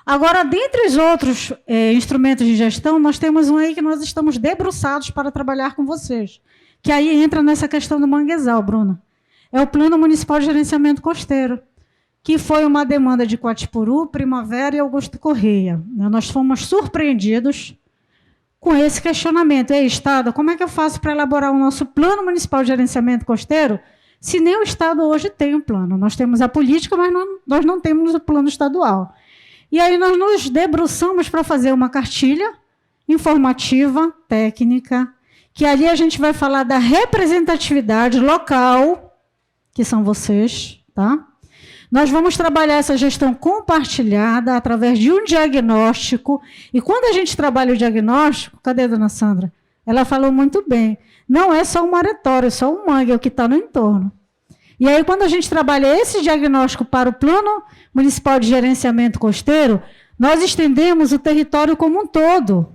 Agora, dentre os outros instrumentos de gestão, nós temos um aí que nós estamos debruçados para trabalhar com vocês, que aí entra nessa questão do manguezal, Bruna. É o Plano Municipal de Gerenciamento Costeiro, que foi uma demanda de Coatipuru, Primavera e Augusto Correia. Nós fomos surpreendidos com esse questionamento. Ei, Estado, como é que eu faço para elaborar o nosso Plano Municipal de Gerenciamento Costeiro, se nem o Estado hoje tem um plano? Nós temos a política, mas nós não temos o plano estadual. E aí nós nos debruçamos para fazer uma cartilha informativa, técnica, que ali a gente vai falar da representatividade local, que são vocês, tá? Nós vamos trabalhar essa gestão compartilhada através de um diagnóstico. E quando a gente trabalha o diagnóstico, cadê a dona Sandra? Ela falou muito bem. Não é só um maretório, é só um mangue, é o que está no entorno. E aí, quando a gente trabalha esse diagnóstico para o Plano Municipal de Gerenciamento Costeiro, nós estendemos o território como um todo.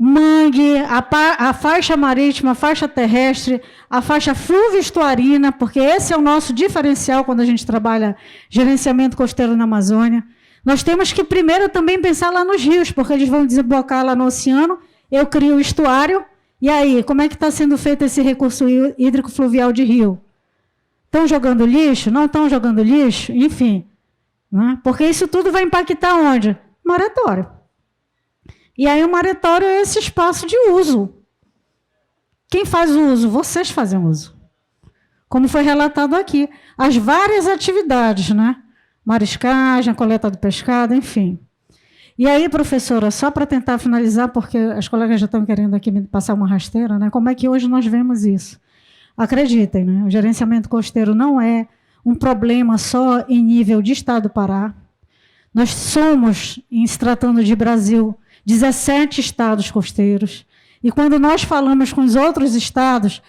Mangue, a faixa marítima, a faixa terrestre, a faixa fluvio-estuarina, porque esse é o nosso diferencial quando a gente trabalha gerenciamento costeiro na Amazônia. Nós temos que primeiro também pensar lá nos rios, porque eles vão desembocar lá no oceano, eu crio o estuário, e aí, como é que está sendo feito esse recurso hídrico fluvial de rio? Estão jogando lixo? Não estão jogando lixo? Enfim, né? Porque isso tudo vai impactar onde? Moratório. E aí o maretório é esse espaço de uso. Quem faz o uso? Vocês fazem uso. Como foi relatado aqui. As várias atividades, né? Mariscagem, coleta do pescado, enfim. E aí, professora, só para tentar finalizar, porque as colegas já estão querendo aqui me passar uma rasteira, né? Como é que hoje nós vemos isso? Acreditem, né? O gerenciamento costeiro não é um problema só em nível de Estado do Pará. Nós somos, em se tratando de Brasil, 17 estados costeiros. E quando nós falamos com os outros estados,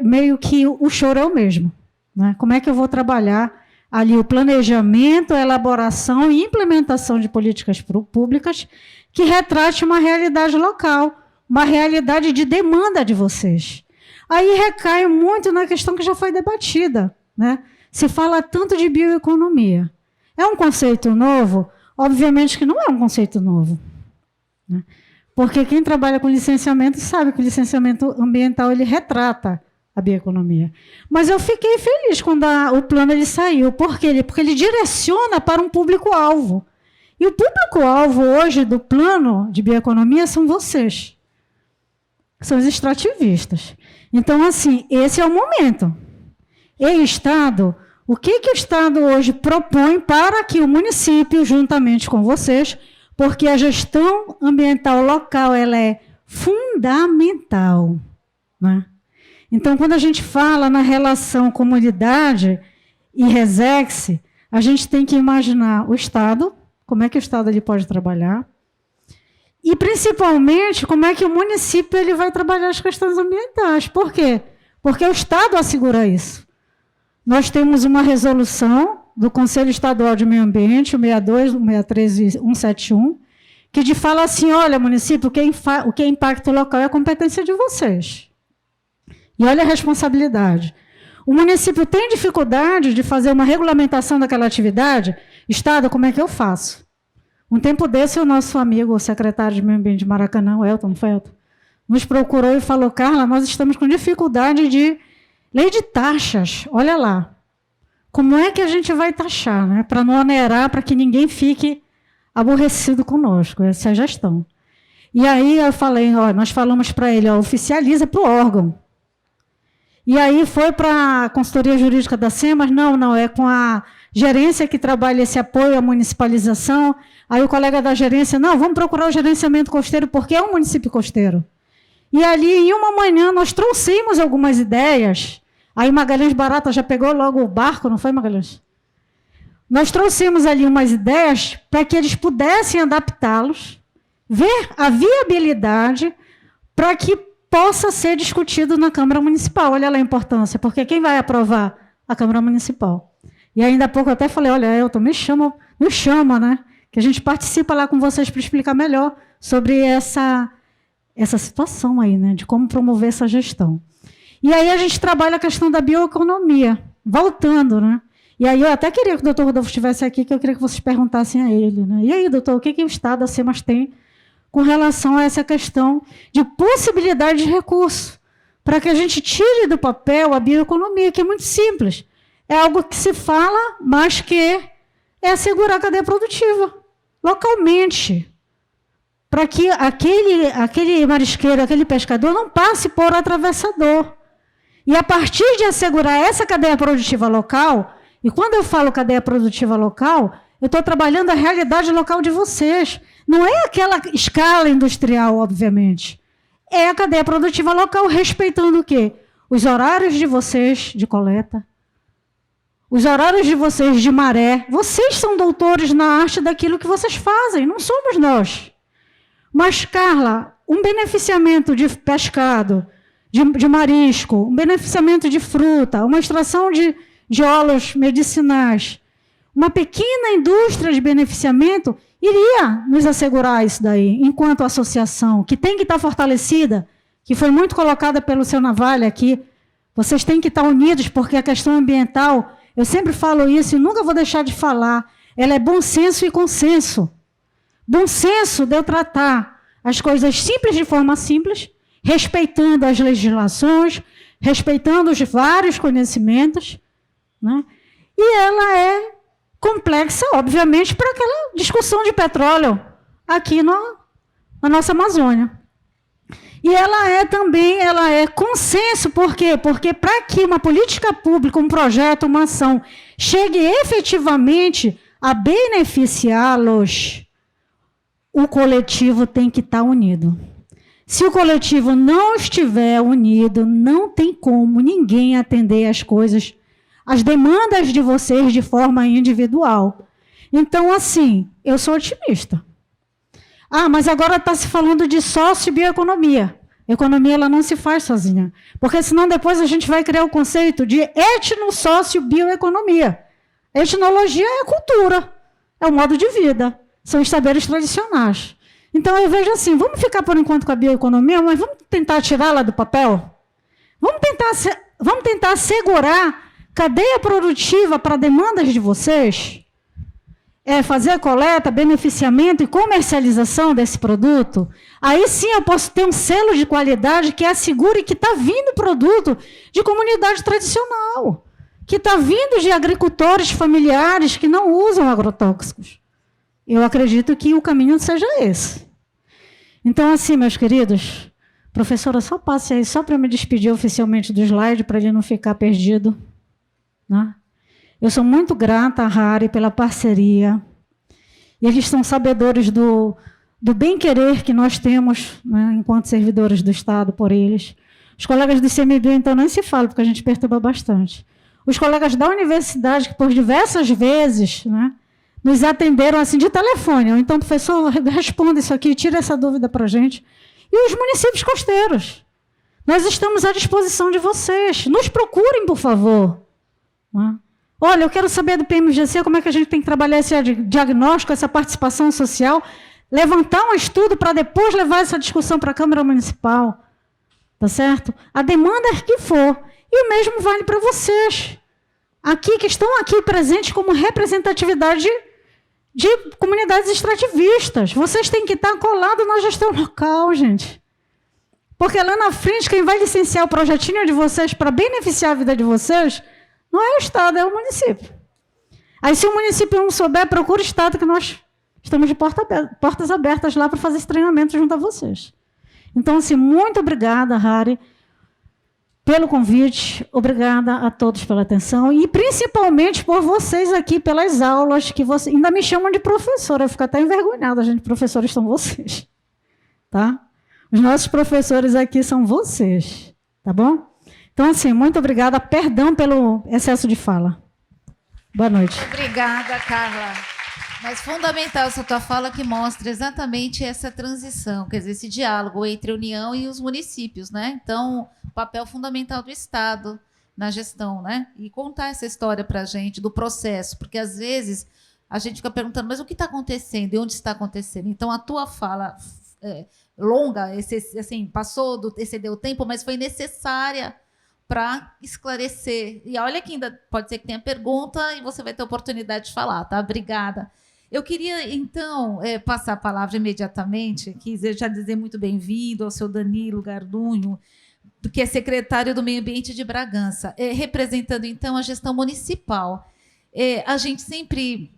meio que o choro é o mesmo. Né? Como é que eu vou trabalhar ali o planejamento, a elaboração e implementação de políticas públicas que retrate uma realidade local, uma realidade de demanda de vocês? Aí recai muito na questão que já foi debatida. Né? Se fala tanto de bioeconomia. É um conceito novo? Obviamente que não é um conceito novo. Né? Porque quem trabalha com licenciamento sabe que o licenciamento ambiental ele retrata a bioeconomia. Mas eu fiquei feliz quando o plano ele saiu. Por quê? Porque ele direciona para um público-alvo. E o público-alvo hoje do plano de bioeconomia são vocês. São os extrativistas. Então, assim, esse é o momento. e Estado, o que o Estado hoje propõe para que o município, juntamente com vocês, porque a gestão ambiental local ela é fundamental, né? Então, quando a gente fala na relação comunidade e Resex, a gente tem que imaginar o Estado, como é que o Estado ele pode trabalhar, e, principalmente, como é que o município ele vai trabalhar as questões ambientais. Por quê? Porque o Estado assegura isso. Nós temos uma resolução do Conselho Estadual de Meio Ambiente, o 62, o 63 e 171, que fala assim, olha, município, o que é impacto local é a competência de vocês. E olha a responsabilidade. O município tem dificuldade de fazer uma regulamentação daquela atividade? Estado, como é que eu faço? Um tempo desse, o nosso amigo, o secretário de Meio Ambiente de Maracanã, o Elton Felton, nos procurou e falou, Carla, nós estamos com dificuldade de lei de taxas. Olha lá, como é que a gente vai taxar, né? Para não onerar, para que ninguém fique aborrecido conosco, essa é a gestão. E aí eu falei, ó, nós falamos para ele, ó, oficializa para o órgão. E aí foi para a consultoria jurídica da SEMAS, não, é com a gerência que trabalha esse apoio à municipalização. Aí o colega da gerência, não, vamos procurar o gerenciamento costeiro, porque é um município costeiro. E ali, em uma manhã, nós trouxemos algumas ideias. Aí Magalhães Barata já pegou logo o barco, não foi, Magalhães? Nós trouxemos ali umas ideias para que eles pudessem adaptá-los, ver a viabilidade para que possa ser discutido na Câmara Municipal. Olha lá a importância, porque quem vai aprovar? A Câmara Municipal. E ainda há pouco eu até falei, olha, Elton, me chama, né? Que a gente participa lá com vocês para explicar melhor sobre essa situação aí, né? De como promover essa gestão. E aí a gente trabalha a questão da bioeconomia, voltando, né? E aí eu até queria que o doutor Rodolfo estivesse aqui, que eu queria que vocês perguntassem a ele, né? E aí, doutor, o que o Estado, a SEMAS, tem com relação a essa questão de possibilidade de recurso, para que a gente tire do papel a bioeconomia, que é muito simples. É algo que se fala, mas que é assegurar a cadeia produtiva, localmente, para que aquele marisqueiro, aquele pescador não passe por atravessador. E a partir de assegurar essa cadeia produtiva local, e quando eu falo cadeia produtiva local, eu estou trabalhando a realidade local de vocês. Não é aquela escala industrial, obviamente. É a cadeia produtiva local, respeitando o quê? Os horários de vocês de coleta, os horários de vocês de maré. Vocês são doutores na arte daquilo que vocês fazem, não somos nós. Mas, Carla, um beneficiamento de pescado, de marisco, um beneficiamento de fruta, uma extração de óleos medicinais, uma pequena indústria de beneficiamento iria nos assegurar isso daí, enquanto associação, que tem que estar fortalecida, que foi muito colocada pelo seu Navalha aqui. Vocês têm que estar unidos, porque a questão ambiental, eu sempre falo isso e nunca vou deixar de falar, ela é bom senso e consenso. Bom senso de eu tratar as coisas simples de forma simples, respeitando as legislações, respeitando os vários conhecimentos, né? E ela é complexa, obviamente, para aquela discussão de petróleo aqui na nossa Amazônia. E ela é consenso, por quê? Porque para que uma política pública, um projeto, uma ação, chegue efetivamente a beneficiá-los, o coletivo tem que estar unido. Se o coletivo não estiver unido, não tem como ninguém atender as coisas, as demandas de vocês de forma individual. Então, assim, eu sou otimista. Ah, mas agora está se falando de sócio-bioeconomia. Economia ela não se faz sozinha. Porque senão depois a gente vai criar o conceito de etno-sócio-bioeconomia. Etnologia é a cultura, é o modo de vida, são os saberes tradicionais. Então eu vejo assim, vamos ficar por enquanto com a bioeconomia, mas vamos tentar tirá-la do papel? Vamos tentar assegurar cadeia produtiva para demandas de vocês? Fazer a coleta, beneficiamento e comercialização desse produto? Aí sim eu posso ter um selo de qualidade que assegure que está vindo produto de comunidade tradicional, que está vindo de agricultores familiares que não usam agrotóxicos. Eu acredito que o caminho seja esse. Então, assim, meus queridos, professora, só passe aí, só para me despedir oficialmente do slide, para ele não ficar perdido. né? Eu sou muito grata à Harry pela parceria. E eles são sabedores do bem-querer que nós temos, né, enquanto servidores do Estado por eles. Os colegas do ICMBio, então, nem se fala, porque a gente perturba bastante. Os colegas da universidade, que por diversas vezes, né, nos atenderam assim de telefone. Ou então, professor, responda isso aqui, tira essa dúvida para a gente. E os municípios costeiros. Nós estamos à disposição de vocês. Nos procurem, por favor. Né? Olha, eu quero saber do PMGC como é que a gente tem que trabalhar esse diagnóstico, essa participação social, levantar um estudo para depois levar essa discussão para a Câmara Municipal. Tá certo? A demanda é que for. E o mesmo vale para vocês. Aqui, que estão aqui presentes como representatividade de comunidades extrativistas. Vocês têm que estar colados na gestão local, gente. Porque lá na frente, quem vai licenciar o projetinho de vocês para beneficiar a vida de vocês, não é o Estado, é o município. Aí, se o município não souber, procura o Estado, que nós estamos de portas abertas lá para fazer esse treinamento junto a vocês. Então, assim, muito obrigada, Harry, pelo convite. Obrigada a todos pela atenção e, principalmente, por vocês aqui, pelas aulas, que vocês ainda me chamam de professora. Eu fico até envergonhada, gente. Professores são vocês. Tá? Os nossos professores aqui são vocês. Tá bom? Então, assim, muito obrigada. Perdão pelo excesso de fala. Boa noite. Obrigada, Carla. Mas fundamental essa tua fala, que mostra exatamente essa transição, quer dizer, esse diálogo entre a União e os municípios, né? Então, o papel fundamental do Estado na gestão, né? E contar essa história para a gente do processo, porque às vezes a gente fica perguntando, mas o que está acontecendo e onde está acontecendo? Então, a tua fala longa, assim, excedeu o tempo, mas foi necessária para esclarecer. E olha que ainda pode ser que tenha pergunta e você vai ter oportunidade de falar, tá? Obrigada. Eu queria, então, passar a palavra imediatamente, quis já dizer muito bem-vindo ao seu Danilo Gardunho, que é secretário do Meio Ambiente de Bragança, representando, então, a gestão municipal. A gente sempre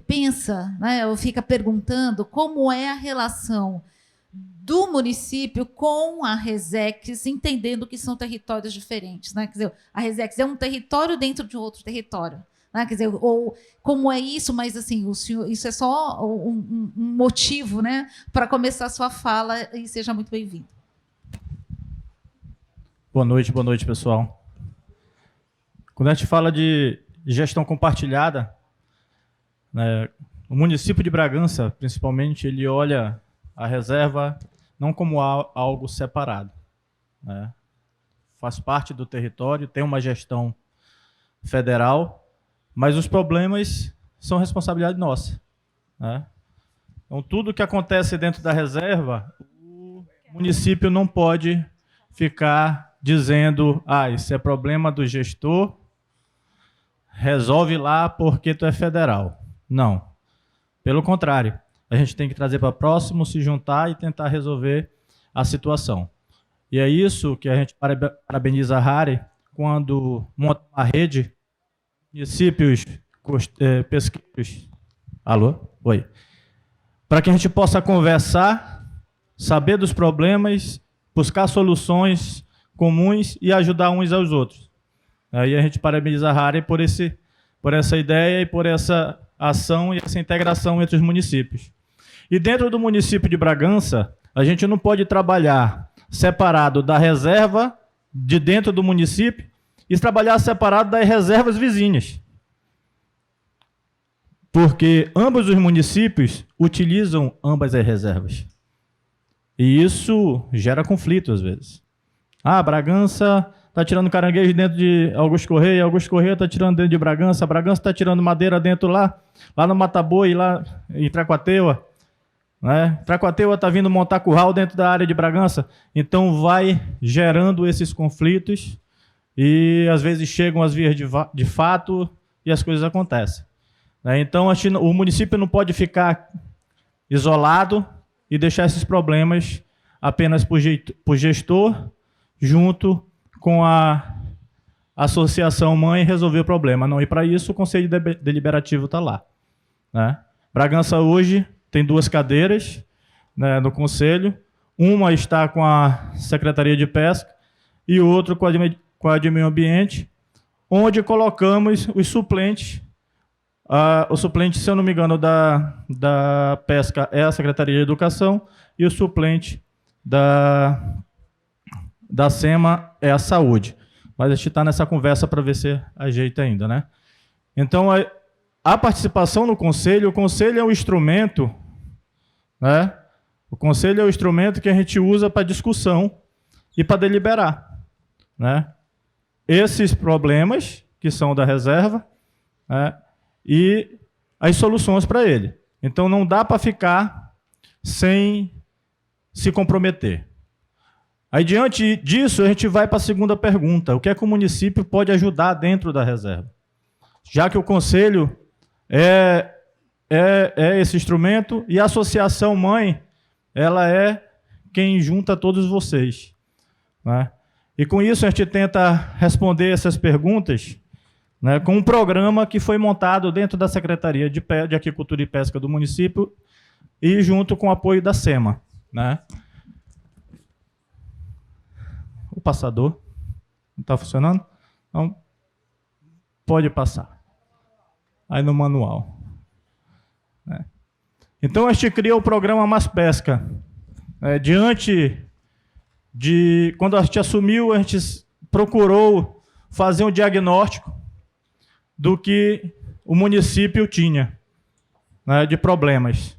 pensa, né, ou fica perguntando como é a relação do município com a Resex, entendendo que são territórios diferentes, né? Quer dizer, a Resex é um território dentro de outro território, né? Quer dizer, ou como é isso, mas assim, o senhor, isso é só um motivo, né, para começar a sua fala, e seja muito bem-vindo. Boa noite, pessoal. Quando a gente fala de gestão compartilhada, né, o município de Bragança, principalmente, ele olha a reserva não como algo separado, né? Faz parte do território, tem uma gestão federal, mas os problemas são responsabilidade nossa, né? Então, tudo que acontece dentro da reserva, o município não pode ficar dizendo, isso é problema do gestor, resolve lá porque tu é federal. Não. Pelo contrário, a gente tem que trazer para próximo, se juntar e tentar resolver a situação. E é isso que a gente parabeniza a Harry quando monta uma rede, municípios, pesqueiros. Alô? Oi. Para que a gente possa conversar, saber dos problemas, buscar soluções comuns e ajudar uns aos outros. Aí a gente parabeniza a Harry por essa ideia e por essa ação e essa integração entre os municípios. E dentro do município de Bragança, a gente não pode trabalhar separado da reserva de dentro do município e trabalhar separado das reservas vizinhas. Porque ambos os municípios utilizam ambas as reservas. E isso gera conflito às vezes. Bragança está tirando caranguejo dentro de Augusto Correia está tirando dentro de Bragança está tirando madeira dentro lá no Mataboi, lá em Tracuateua. Né? Tracuateua está vindo montar curral dentro da área de Bragança. Então vai gerando esses conflitos e às vezes chegam as vias de fato e as coisas acontecem. Né? Então o município não pode ficar isolado e deixar esses problemas apenas para o gestor junto com a associação mãe resolver o problema. Não, e para isso o Conselho Deliberativo está lá. Né? Bragança hoje tem 2 cadeiras, né, no Conselho. Uma está com a Secretaria de Pesca e outra com a de Meio Ambiente, onde colocamos os suplentes. O suplente, se eu não me engano, da pesca é a Secretaria de Educação e o suplente da SEMA é a Saúde. Mas a gente está nessa conversa para ver se ajeita ainda, né? Então, a participação no conselho, o conselho é um instrumento, né? O conselho é o instrumento que a gente usa para discussão e para deliberar, né? Esses problemas que são da reserva, né? E as soluções para ele. Então, não dá para ficar sem se comprometer. Aí, diante disso, a gente vai para a segunda pergunta. O que é que o município pode ajudar dentro da reserva? Já que o conselho é esse instrumento e a associação mãe, ela é quem junta todos vocês, né? E com isso a gente tenta responder essas perguntas, né, com um programa que foi montado dentro da Secretaria de Aquicultura e Pesca do município e junto com o apoio da SEMA, né? O passador não está funcionando? Então, pode passar. Aí no manual. Né? Então, a gente cria o programa Mais Pesca. Diante de... Quando a gente assumiu, a gente procurou fazer um diagnóstico do que o município tinha, né, de problemas.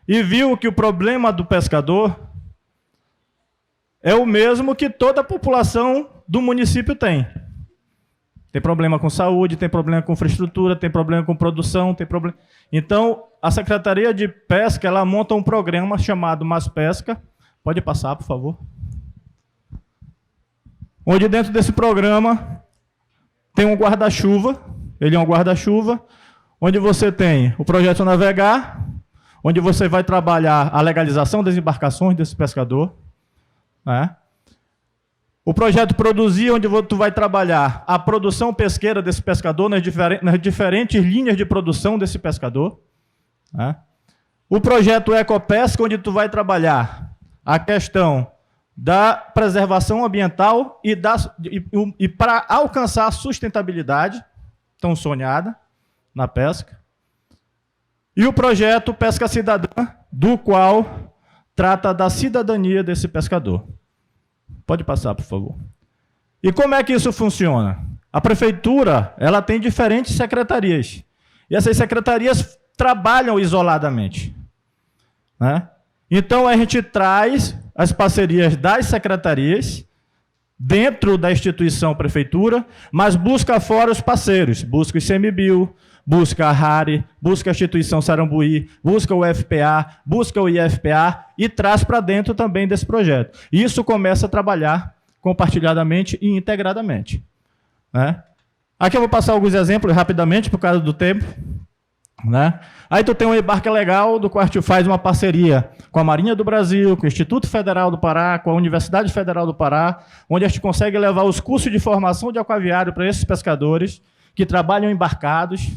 E viu que o problema do pescador é o mesmo que toda a população do município tem. Tem problema com saúde, tem problema com infraestrutura, tem problema com produção, tem problema... Então, a Secretaria de Pesca, ela monta um programa chamado Mais Pesca. Pode passar, por favor. Onde dentro desse programa tem um guarda-chuva. Ele é um guarda-chuva, onde você tem o projeto Navegar, onde você vai trabalhar a legalização das embarcações desse pescador, né? O projeto Produzir, onde tu vai trabalhar a produção pesqueira desse pescador nas diferentes linhas de produção desse pescador, né? O projeto Ecopesca, onde tu vai trabalhar a questão da preservação ambiental e para alcançar a sustentabilidade tão sonhada na pesca. E o projeto Pesca Cidadã, do qual trata da cidadania desse pescador. Pode passar, por favor. E como é que isso funciona? A prefeitura, ela tem diferentes secretarias. E essas secretarias trabalham isoladamente, né? Então, a gente traz as parcerias das secretarias dentro da instituição prefeitura, mas busca fora os parceiros. Busca o ICMBio, busca a RARE, busca a instituição Sarambuí, busca o FPA, busca o IFPA e traz para dentro também desse projeto. E isso começa a trabalhar compartilhadamente e integradamente, né? Aqui eu vou passar alguns exemplos rapidamente, por causa do tempo, né? Aí tu tem um embarque legal, do qual tu faz uma parceria com a Marinha do Brasil, com o Instituto Federal do Pará, com a Universidade Federal do Pará, onde a gente consegue levar os cursos de formação de aquaviário para esses pescadores que trabalham embarcados,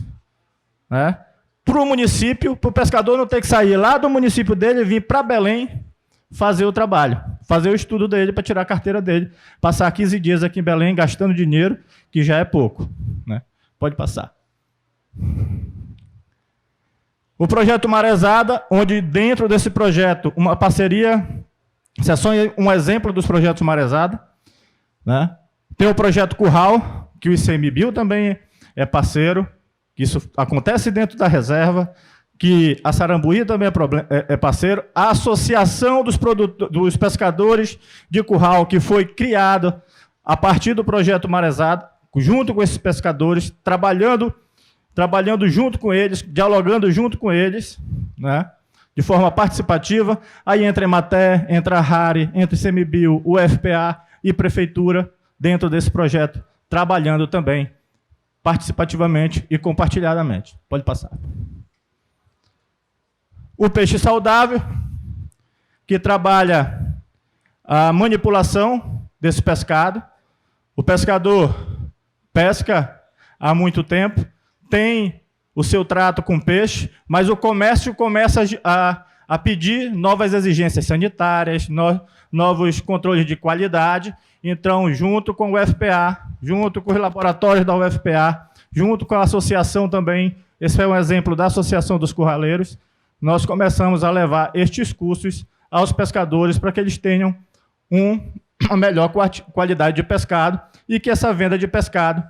né, para o município, para o pescador não ter que sair lá do município dele e vir para Belém fazer o trabalho, fazer o estudo dele para tirar a carteira dele, passar 15 dias aqui em Belém gastando dinheiro, que já é pouco, né? Pode passar. O projeto Marezada, onde dentro desse projeto, uma parceria, isso é só um exemplo dos projetos Marezada, né? Tem o projeto Curral, que o ICMBio também é parceiro, que isso acontece dentro da reserva, que a Sarambuí também é parceiro, a Associação dos Pescadores de Curral, que foi criada a partir do projeto Marezada, junto com esses pescadores, trabalhando junto com eles, dialogando junto com eles, né, de forma participativa. Aí entra a Emater, entra a RARE, entra o ICMBio, o FPA e Prefeitura, dentro desse projeto, trabalhando também participativamente e compartilhadamente. Pode passar. O Peixe Saudável, que trabalha a manipulação desse pescado. O pescador pesca há muito tempo, tem o seu trato com peixe, mas o comércio começa a pedir novas exigências sanitárias, novos controles de qualidade, Então, junto com o UFPA, junto com os laboratórios da UFPA, junto com a associação também, esse é um exemplo da Associação dos Curraleiros, nós começamos a levar estes cursos aos pescadores para que eles tenham uma melhor qualidade de pescado e que essa venda de pescado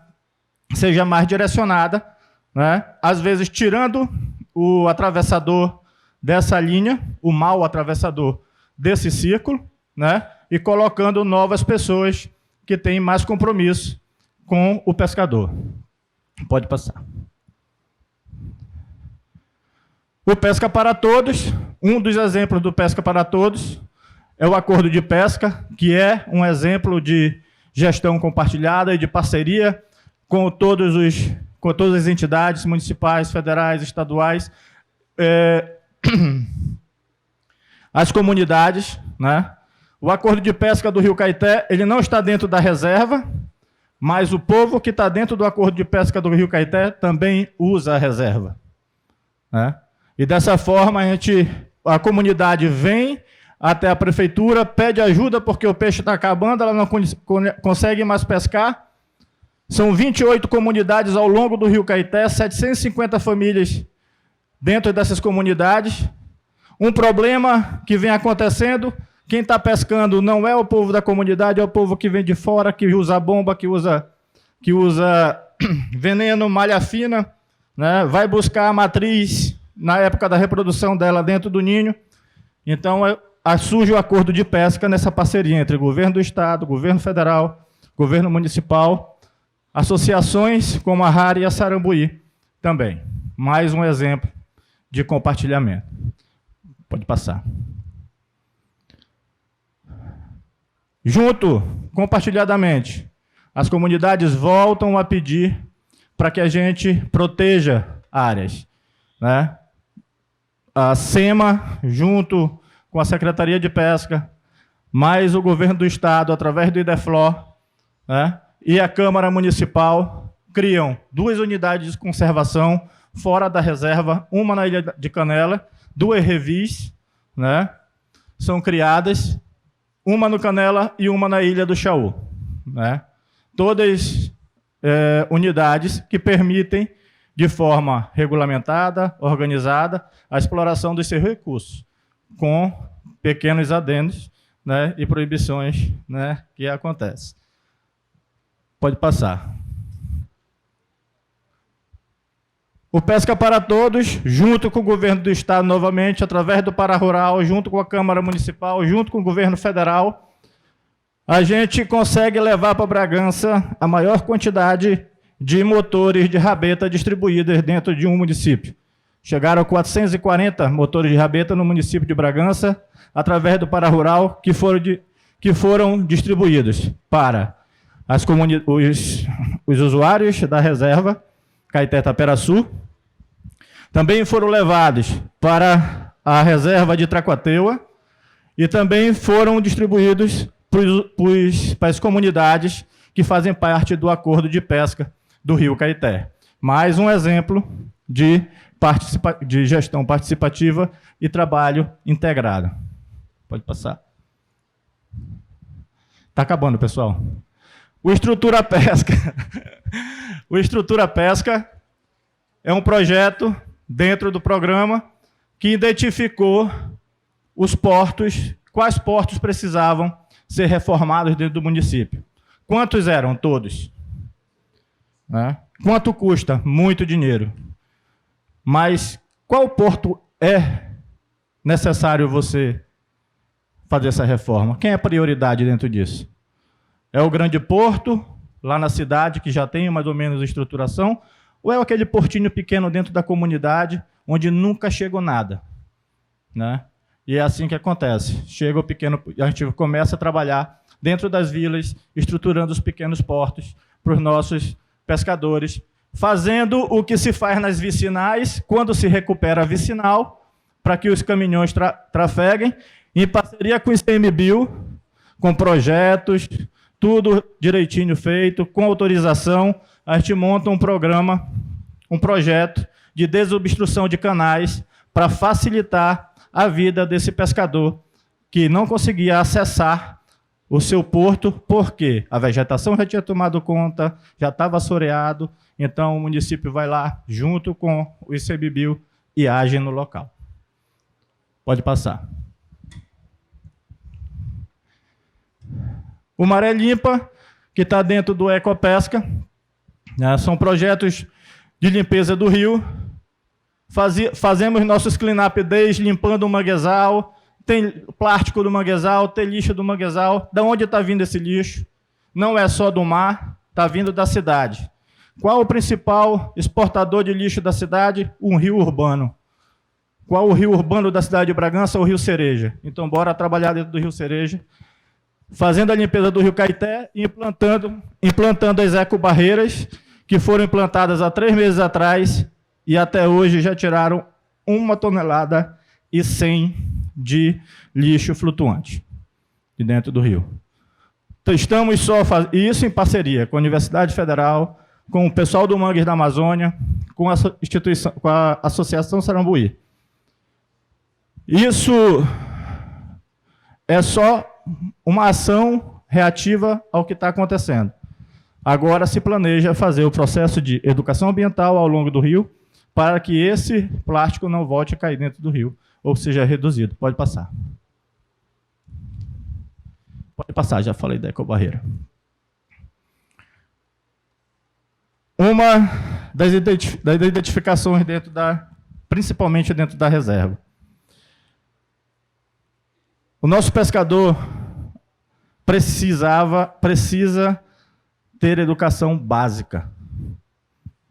seja mais direcionada, né? Às vezes tirando o atravessador dessa linha, o mau atravessador desse círculo, né? E colocando novas pessoas que têm mais compromisso com o pescador. Pode passar. O Pesca para Todos, um dos exemplos do Pesca para Todos é o acordo de pesca, que é um exemplo de gestão compartilhada e de parceria com todas as entidades municipais, federais, estaduais, as comunidades, né? O acordo de pesca do Rio Caeté, ele não está dentro da reserva, mas o povo que está dentro do acordo de pesca do Rio Caeté também usa a reserva, né? E dessa forma a comunidade vem até a prefeitura, pede ajuda porque o peixe está acabando, ela não consegue mais pescar. São 28 comunidades ao longo do Rio Caeté, 750 famílias dentro dessas comunidades. Um problema que vem acontecendo, quem está pescando não é o povo da comunidade, é o povo que vem de fora, que usa bomba, que usa veneno, malha fina, né? Vai buscar a matriz na época da reprodução dela dentro do ninho. Então, surge o acordo de pesca nessa parceria entre o governo do estado, governo federal, governo municipal, associações como a RAR e a Sarambuí também. Mais um exemplo de compartilhamento. Pode passar. Junto, compartilhadamente, as comunidades voltam a pedir para que a gente proteja áreas, né? A SEMA, junto com a Secretaria de Pesca, mais o governo do estado, através do IDEFLOR, né? E a Câmara Municipal, criam 2 unidades de conservação fora da reserva, uma na Ilha de Canela, 2 revis, né? São criadas, uma no Canela e uma na Ilha do Chaú, né? Todas unidades que permitem, de forma regulamentada, organizada, a exploração dos seus recursos, com pequenos adendos, né, e proibições, né, que acontecem. Pode passar. O Pesca para Todos, junto com o governo do estado, novamente, através do Pararural, junto com a Câmara Municipal, junto com o governo federal, a gente consegue levar para Bragança a maior quantidade de motores de rabeta distribuídos dentro de um município. Chegaram a 440 motores de rabeta no município de Bragança, através do Pararural, que foram distribuídos para os usuários da reserva Caeté-Taperaçu. Também foram levados para a reserva de Tracuateua e também foram distribuídos para as comunidades que fazem parte do acordo de pesca do Rio Caeté. Mais um exemplo de gestão participativa e trabalho integrado. Pode passar. Está acabando, pessoal. O Estrutura Pesca. O Estrutura Pesca é um projeto dentro do programa que identificou os portos, quais portos precisavam ser reformados dentro do município. Quantos eram? Todos. Né? Quanto custa? Muito dinheiro. Mas qual porto é necessário você fazer essa reforma? Quem é prioridade dentro disso? É o grande porto, lá na cidade, que já tem mais ou menos estruturação, ou é aquele portinho pequeno dentro da comunidade, onde nunca chegou nada? Né? E é assim que acontece. Chega o pequeno, a gente começa a trabalhar dentro das vilas, estruturando os pequenos portos para os nossos pescadores, fazendo o que se faz nas vicinais, quando se recupera a vicinal, para que os caminhões trafeguem, em parceria com o ICMBio, com projetos, tudo direitinho feito, com autorização, a gente monta um programa, um projeto de desobstrução de canais para facilitar a vida desse pescador que não conseguia acessar o seu porto, porque a vegetação já tinha tomado conta, já estava assoreado, então o município vai lá junto com o ICMBio e age no local. Pode passar. O Maré Limpa, que está dentro do Ecopesca, né, são projetos de limpeza do rio. Fazemos nossos clean-up days limpando o manguezal, tem plástico do manguezal, tem lixo do manguezal. Da onde está vindo esse lixo? Não é só do mar, está vindo da cidade. Qual o principal exportador de lixo da cidade? Um rio urbano. Qual o rio urbano da cidade de Bragança? O Rio Cereja. Então, bora trabalhar dentro do Rio Cereja, fazendo a limpeza do Rio Caeté e implantando as ecobarreiras, que foram implantadas há 3 meses atrás e até hoje já tiraram 1,1 tonelada de lixo flutuante de dentro do rio. Então, estamos só fazendo isso em parceria com a Universidade Federal, com o pessoal do Mangues da Amazônia, com a Associação Sarambuí. Isso é só uma ação reativa ao que está acontecendo. Agora se planeja fazer o processo de educação ambiental ao longo do rio para que esse plástico não volte a cair dentro do rio, ou seja reduzido. Pode passar. Pode passar, já falei da ecobarreira. Uma das identificações principalmente dentro da reserva. O nosso pescador precisa ter educação básica,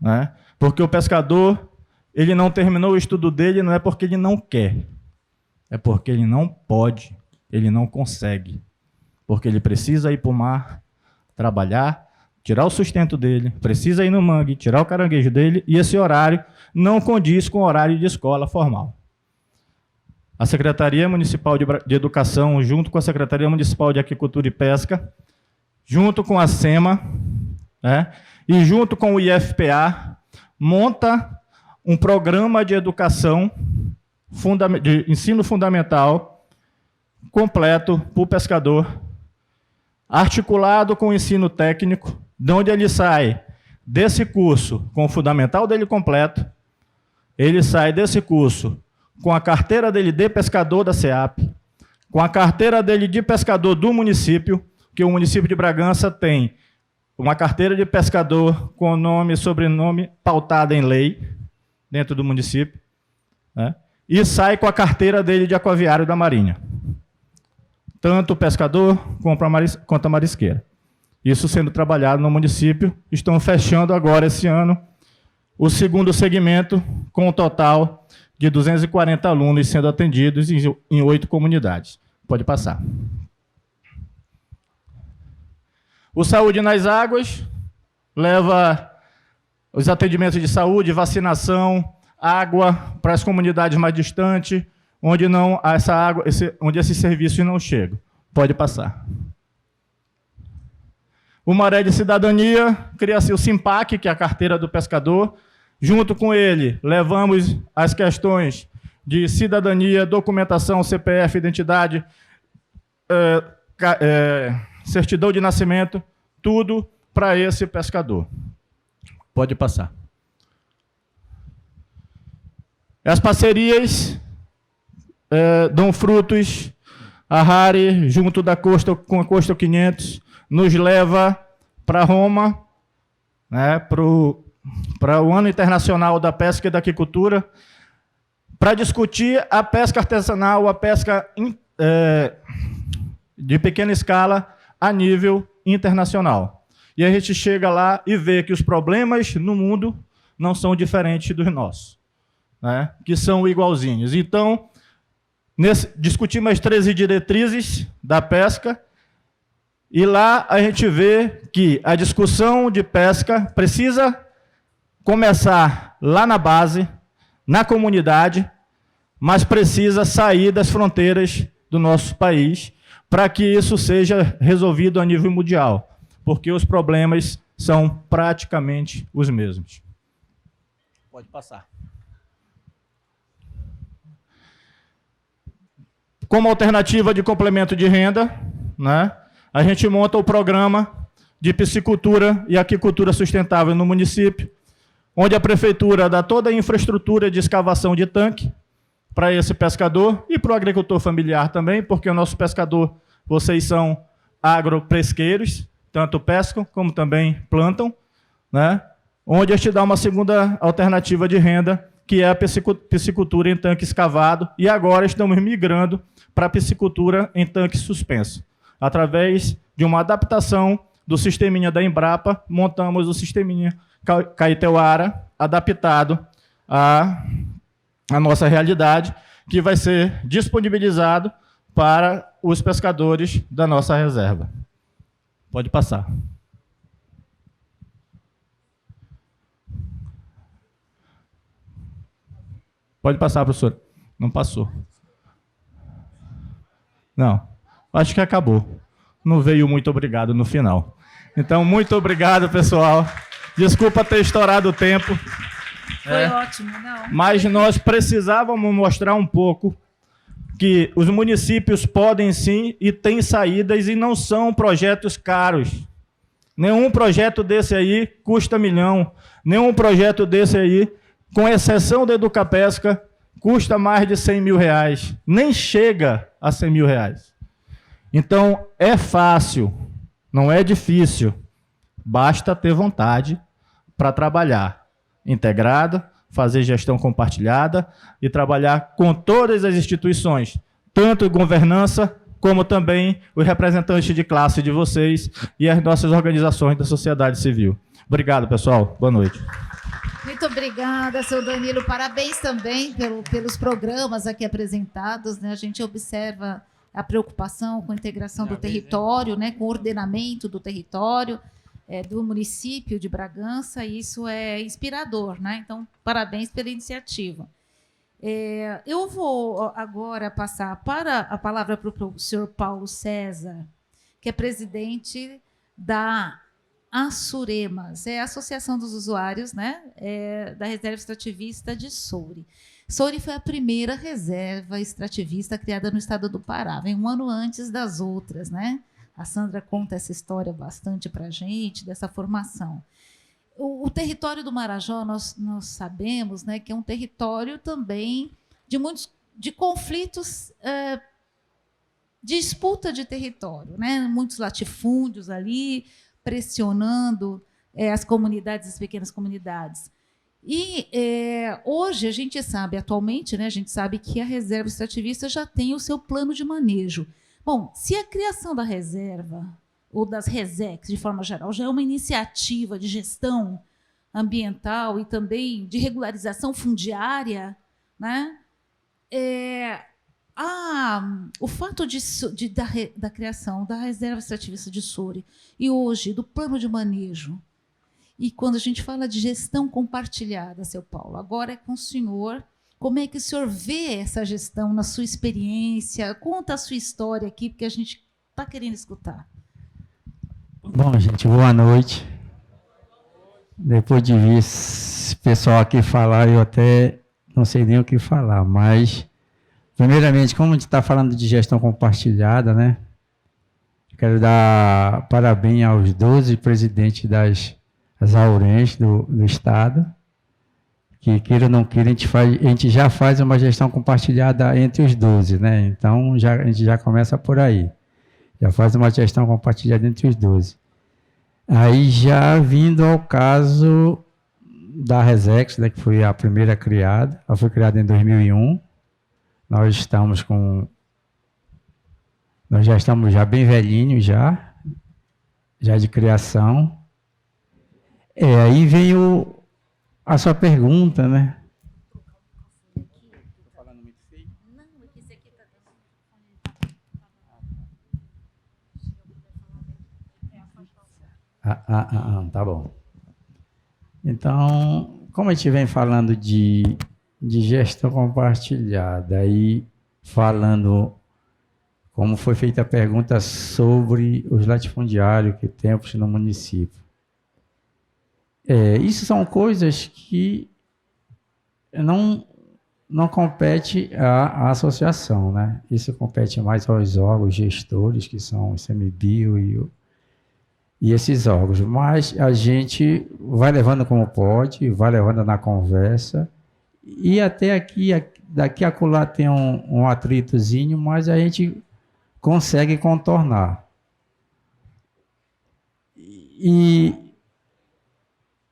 né? Porque o pescador, ele não terminou o estudo dele, não é porque ele não quer, é porque ele não pode, ele não consegue, porque ele precisa ir para o mar, trabalhar, tirar o sustento dele, precisa ir no mangue, tirar o caranguejo dele, e esse horário não condiz com o horário de escola formal. A Secretaria Municipal de Educação, junto com a Secretaria Municipal de Aquicultura e Pesca, junto com a SEMA, né, e junto com o IFPA, monta um programa de educação, de ensino fundamental, completo para o pescador, articulado com o ensino técnico, de onde ele sai desse curso com o fundamental dele completo, ele sai desse curso com a carteira dele de pescador da SEAP, com a carteira dele de pescador do município, que o município de Bragança tem uma carteira de pescador com nome e sobrenome pautada em lei, dentro do município, né? E sai com a carteira dele de aquaviário da Marinha. Tanto o pescador quanto a marisqueira. Isso sendo trabalhado no município. Estão fechando agora, esse ano, o segundo segmento, com um total de 240 alunos sendo atendidos em 8 comunidades. Pode passar. O Saúde nas Águas leva os atendimentos de saúde, vacinação, água para as comunidades mais distantes, onde não essa água, onde esses serviços não chegam. Pode passar. O Maré de Cidadania cria-se o SIMPAC, que é a carteira do pescador. Junto com ele, levamos as questões de cidadania, documentação, CPF, identidade, certidão de nascimento, tudo para esse pescador. Pode passar. As parcerias dão frutos. A RARE, junto da Costa, com a Costa 500, nos leva para Roma, né, para o Ano Internacional da Pesca e da Aquicultura, para discutir a pesca artesanal, a pesca de pequena escala a nível internacional. E a gente chega lá e vê que os problemas no mundo não são diferentes dos nossos, né, que são igualzinhos. Então, discutimos as 13 diretrizes da pesca, e lá a gente vê que a discussão de pesca precisa começar lá na base, na comunidade, mas precisa sair das fronteiras do nosso país para que isso seja resolvido a nível mundial, porque os problemas são praticamente os mesmos. Pode passar. Como alternativa de complemento de renda, né, a gente monta o programa de piscicultura e aquicultura sustentável no município, onde a prefeitura dá toda a infraestrutura de escavação de tanque para esse pescador e para o agricultor familiar também, porque o nosso pescador, vocês são agropresqueiros, tanto pescam como também plantam, né? Onde a gente dá uma segunda alternativa de renda, que é a piscicultura em tanque escavado, e agora estamos migrando para a piscicultura em tanque suspenso. Através de uma adaptação do sisteminha da Embrapa, montamos o sisteminha Caeteuara, adaptado à nossa realidade, que vai ser disponibilizado para os pescadores da nossa reserva. Pode passar. Pode passar, professor. Não passou. Não. Acho que acabou. Não veio muito obrigado no final. Então, muito obrigado, pessoal. Desculpa ter estourado o tempo. Foi ótimo, não. Mas nós precisávamos mostrar um pouco que os municípios podem sim e têm saídas e não são projetos caros. Nenhum projeto desse aí custa R$1 milhão. Nenhum projeto desse aí, com exceção da Educapesca, custa mais de R$100 mil. Nem chega a R$100 mil. Então, é fácil, não é difícil. Basta ter vontade para trabalhar integrado, fazer gestão compartilhada e trabalhar com todas as instituições, tanto governança, como também os representantes de classe de vocês e as nossas organizações da sociedade civil. Obrigado, pessoal. Boa noite. Muito obrigada, seu Danilo. Parabéns também pelos programas aqui apresentados, né? A gente observa a preocupação com a integração do território, né? Com o ordenamento do território, do município de Bragança, e isso é inspirador, né? Então, parabéns pela iniciativa. Eu vou agora passar a palavra para o senhor Paulo César, que é presidente da Assuremas, é a Associação dos Usuários, né, da Reserva Extrativista de Soure. Soure foi a primeira reserva extrativista criada no estado do Pará, vem um ano antes das outras, né? A Sandra conta essa história bastante para a gente, dessa formação. O território do Marajó, nós sabemos, né, que é um território também de conflitos, disputa de território, né? Muitos latifúndios ali, pressionando as comunidades, as pequenas comunidades. E hoje a gente sabe, atualmente, né, a gente sabe que a reserva extrativista já tem o seu plano de manejo. Bom, se a criação da reserva, ou das RESECs, de forma geral, já é uma iniciativa de gestão ambiental e também de regularização fundiária, né? O fato da criação da reserva extrativista de Soure e hoje do plano de manejo, e quando a gente fala de gestão compartilhada, seu Paulo, agora é com o senhor. Como é que o senhor vê essa gestão na sua experiência? Conta a sua história aqui, porque a gente está querendo escutar. Bom, gente, boa noite. Depois de ver esse pessoal aqui falar, eu até não sei nem o que falar, mas, primeiramente, como a gente está falando de gestão compartilhada, né? Quero dar parabéns aos 12 presidentes das AURENs do Estado, que, queira ou não queira, a gente já faz uma gestão compartilhada entre os 12, né? Então, a gente já começa por aí. Já faz uma gestão compartilhada entre os 12. Aí, já vindo ao caso da Resex, né, que foi a primeira criada, ela foi criada em 2001. Nós já estamos já bem velhinhos, já de criação. Aí veio a sua pergunta, né? Tá bom. Então, como a gente vem falando de gestão compartilhada, aí falando como foi feita a pergunta sobre os latifundiários que temos no município. Isso são coisas que não compete à associação, né? Isso compete mais aos órgãos gestores, que são o ICMBio e esses órgãos. Mas a gente vai levando como pode, vai levando na conversa, e até aqui, daqui a acolá tem um atritozinho, mas a gente consegue contornar. E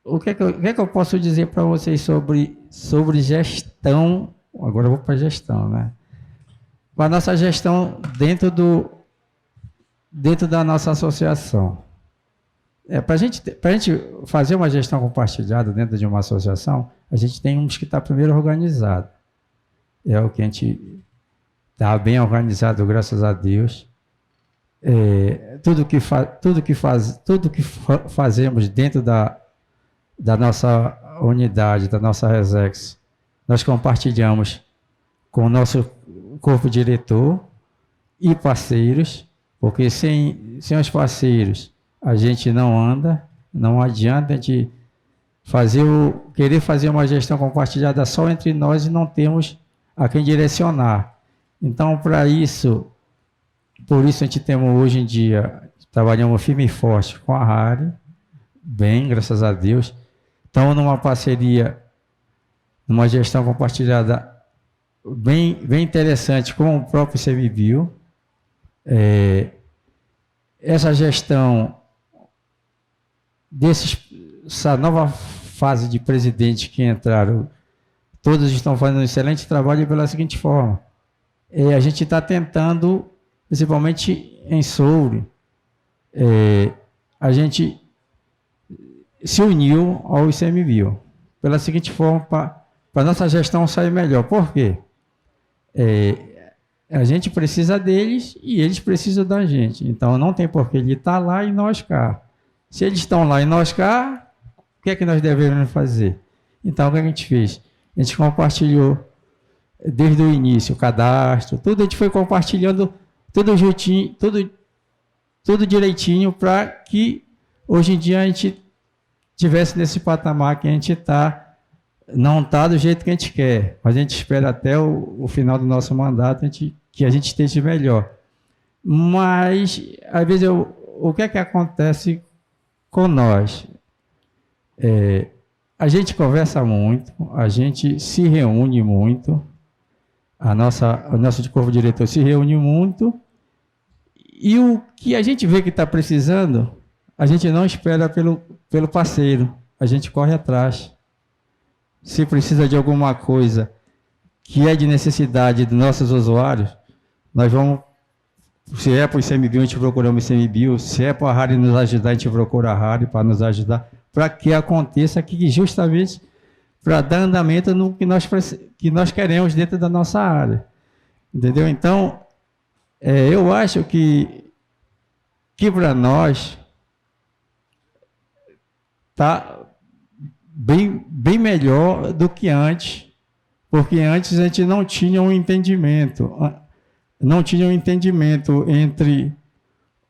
o que é que eu posso dizer para vocês sobre gestão? Agora eu vou para a gestão, né? Com a nossa gestão dentro da nossa associação. Para a gente fazer uma gestão compartilhada dentro de uma associação, a gente tem que estar primeiro organizado. É o que a gente está bem organizado, graças a Deus. Tudo que fazemos dentro da nossa unidade, da nossa Resex, nós compartilhamos com o nosso corpo diretor e parceiros, porque sem os parceiros a gente não anda, não adianta a gente querer fazer uma gestão compartilhada só entre nós e não termos a quem direcionar. Então, por isso a gente temos hoje em dia, trabalhamos firme e forte com a RARI, bem, graças a Deus. Estamos numa parceria, numa gestão compartilhada bem interessante com o próprio ICMBio. Essa gestão, essa nova fase de presidente que entraram, todos estão fazendo um excelente trabalho pela seguinte forma. A gente está tentando, principalmente em Soure, a gente se uniu ao ICMBio pela seguinte forma, para a nossa gestão sair melhor. Por quê? A gente precisa deles e eles precisam da gente. Então não tem por que ele estar lá e nós cá. Se eles estão lá e nós cá, o que é que nós devemos fazer? Então o que a gente fez? A gente compartilhou desde o início o cadastro, tudo, a gente foi compartilhando tudo juntinho, tudo direitinho, para que hoje em dia a gente tivesse nesse patamar que a gente está. Não está do jeito que a gente quer, mas a gente espera até o final do nosso mandato que a gente esteja melhor. Mas, às vezes, o que é que acontece com nós? A gente conversa muito, a gente se reúne muito, o nosso corpo diretor se reúne muito, e o que a gente vê que está precisando, a gente não espera pelo parceiro, a gente corre atrás. Se precisa de alguma coisa que é de necessidade dos nossos usuários, nós vamos, se é para o ICMBio, a gente procura o ICMBio, se é para a RARI nos ajudar, a gente procura a RARI para nos ajudar, para que aconteça aqui justamente para dar andamento no que nós queremos dentro da nossa área. Entendeu? Então, eu acho que para nós está bem melhor do que antes, porque antes a gente não tinha um entendimento entre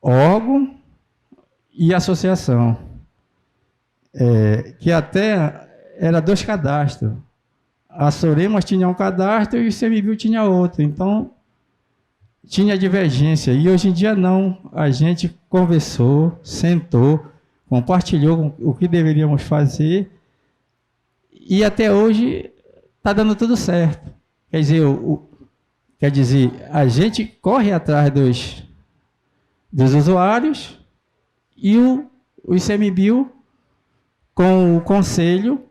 órgão e associação, que até era 2 cadastros. A Soremas tinha um cadastro e o ICMBio tinha outro, então tinha divergência, e hoje em dia não, a gente conversou, sentou, compartilhou o que deveríamos fazer, e até hoje está dando tudo certo. Quer dizer, a gente corre atrás dos usuários e o ICMBio, com o conselho,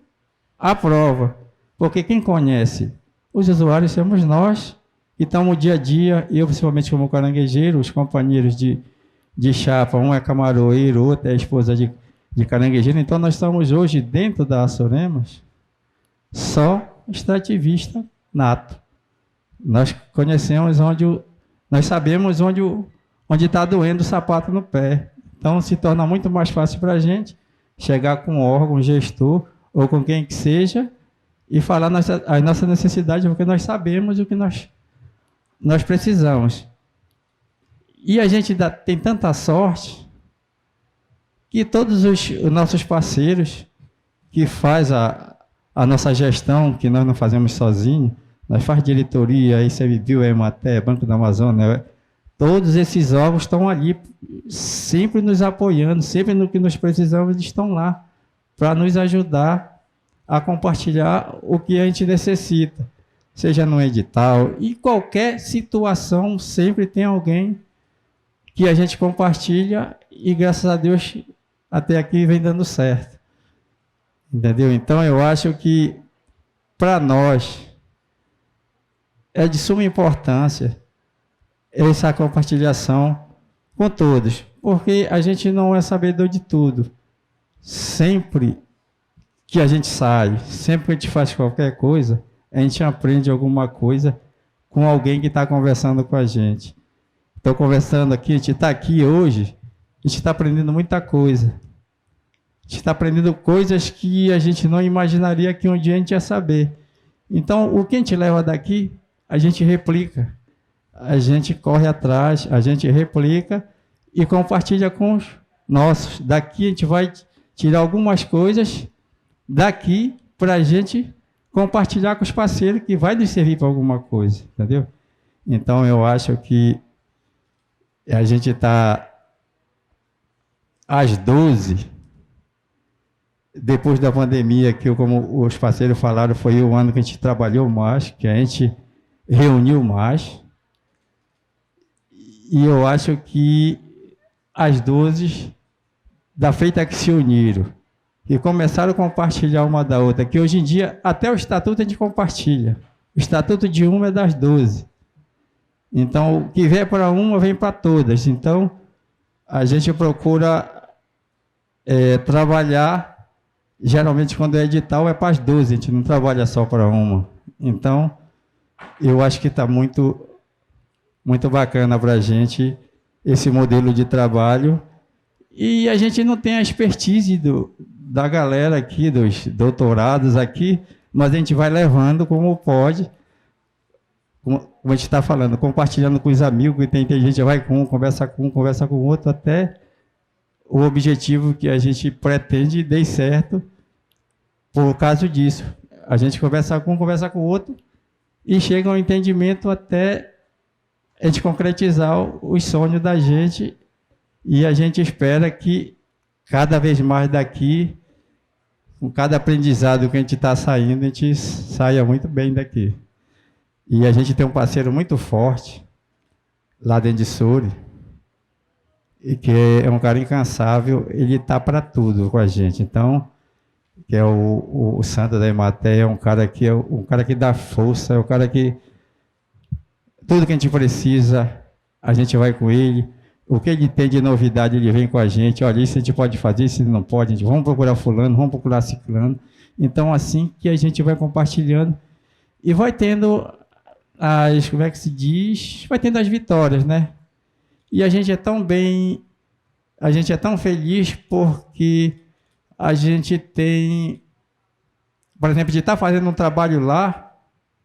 aprova. Porque quem conhece os usuários somos nós, que estamos dia a dia, eu principalmente como caranguejeiro, os companheiros de chapa, um é camaroeiro, outro é esposa de caranguejeiro, então nós estamos hoje dentro da Assuremas só extrativista nato. Nós conhecemos nós sabemos onde está doendo o sapato no pé. Então se torna muito mais fácil para a gente chegar com um órgão, gestor, ou com quem que seja, e falar a nossa necessidade, porque nós sabemos o que nós precisamos. E a gente tem tanta sorte que todos os nossos parceiros que faz a nossa gestão, que nós não fazemos sozinhos, nós faz diretoria, ICMBio, Emater, Banco da Amazônia, todos esses órgãos estão ali, sempre nos apoiando, sempre no que nós precisamos, eles estão lá para nos ajudar a compartilhar o que a gente necessita, seja no edital, e qualquer situação sempre tem alguém que a gente compartilha e, graças a Deus, até aqui vem dando certo. Entendeu? Então, eu acho que, para nós, é de suma importância essa compartilhação com todos, porque a gente não é sabedor de tudo. Sempre que a gente sai, sempre que a gente faz qualquer coisa, a gente aprende alguma coisa com alguém que está conversando com a gente. Estou conversando aqui, a gente está aqui hoje, a gente está aprendendo muita coisa. A gente está aprendendo coisas que a gente não imaginaria que um dia a gente ia saber. Então, o que a gente leva daqui, a gente replica. A gente corre atrás, a gente replica e compartilha com os nossos. Daqui a gente vai tirar algumas coisas daqui para a gente compartilhar com os parceiros que vai nos servir para alguma coisa, entendeu? Então, eu acho que a gente está às 12, depois da pandemia, que como os parceiros falaram, foi o ano que a gente trabalhou mais, que a gente reuniu mais. E eu acho que as 12 da feita que se uniram e começaram a compartilhar uma da outra, que hoje em dia até o estatuto a gente compartilha. O estatuto de uma é das 12. Então, o que vem para uma, vem para todas. Então, a gente procura trabalhar, geralmente quando é edital, é para as 12, a gente não trabalha só para uma. Então, eu acho que está muito bacana para a gente esse modelo de trabalho. E a gente não tem a expertise da galera aqui, dos doutorados aqui, mas a gente vai levando como pode, como a gente está falando, compartilhando com os amigos, que tem gente que vai com um, conversa com o outro, até o objetivo que a gente pretende dê certo por causa disso. A gente conversa com um, conversa com o outro, e chega ao entendimento até a gente concretizar os sonhos da gente, e a gente espera que cada vez mais daqui, com cada aprendizado que a gente está saindo, a gente saia muito bem daqui. E a gente tem um parceiro muito forte lá dentro de Soure, e que é um cara incansável, ele está para tudo com a gente. Então, que é o Santo da Emater, é um cara que dá força, é um cara que tudo que a gente precisa, a gente vai com ele. O que ele tem de novidade, ele vem com a gente. Olha, isso a gente pode fazer, isso não pode. A gente, vamos procurar fulano, vamos procurar ciclano. Então, assim que a gente vai compartilhando e vai tendo como é que se diz? Vai tendo as vitórias, né? E a gente é tão feliz porque a gente tem, por exemplo, de estar fazendo um trabalho lá,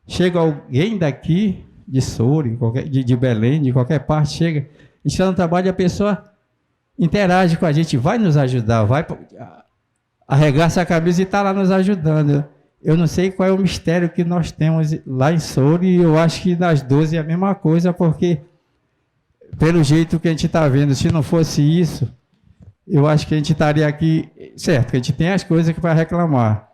chega alguém daqui, de Soure, de Belém, de qualquer parte, chega, a gente está no trabalho e a pessoa interage com a gente, vai nos ajudar, vai arregaça a cabeça e está lá nos ajudando. Eu não sei qual é o mistério que nós temos lá em Soure, e eu acho que nas 12 é a mesma coisa, porque pelo jeito que a gente está vendo, se não fosse isso, eu acho que a gente estaria aqui, certo, que a gente tem as coisas que vai reclamar.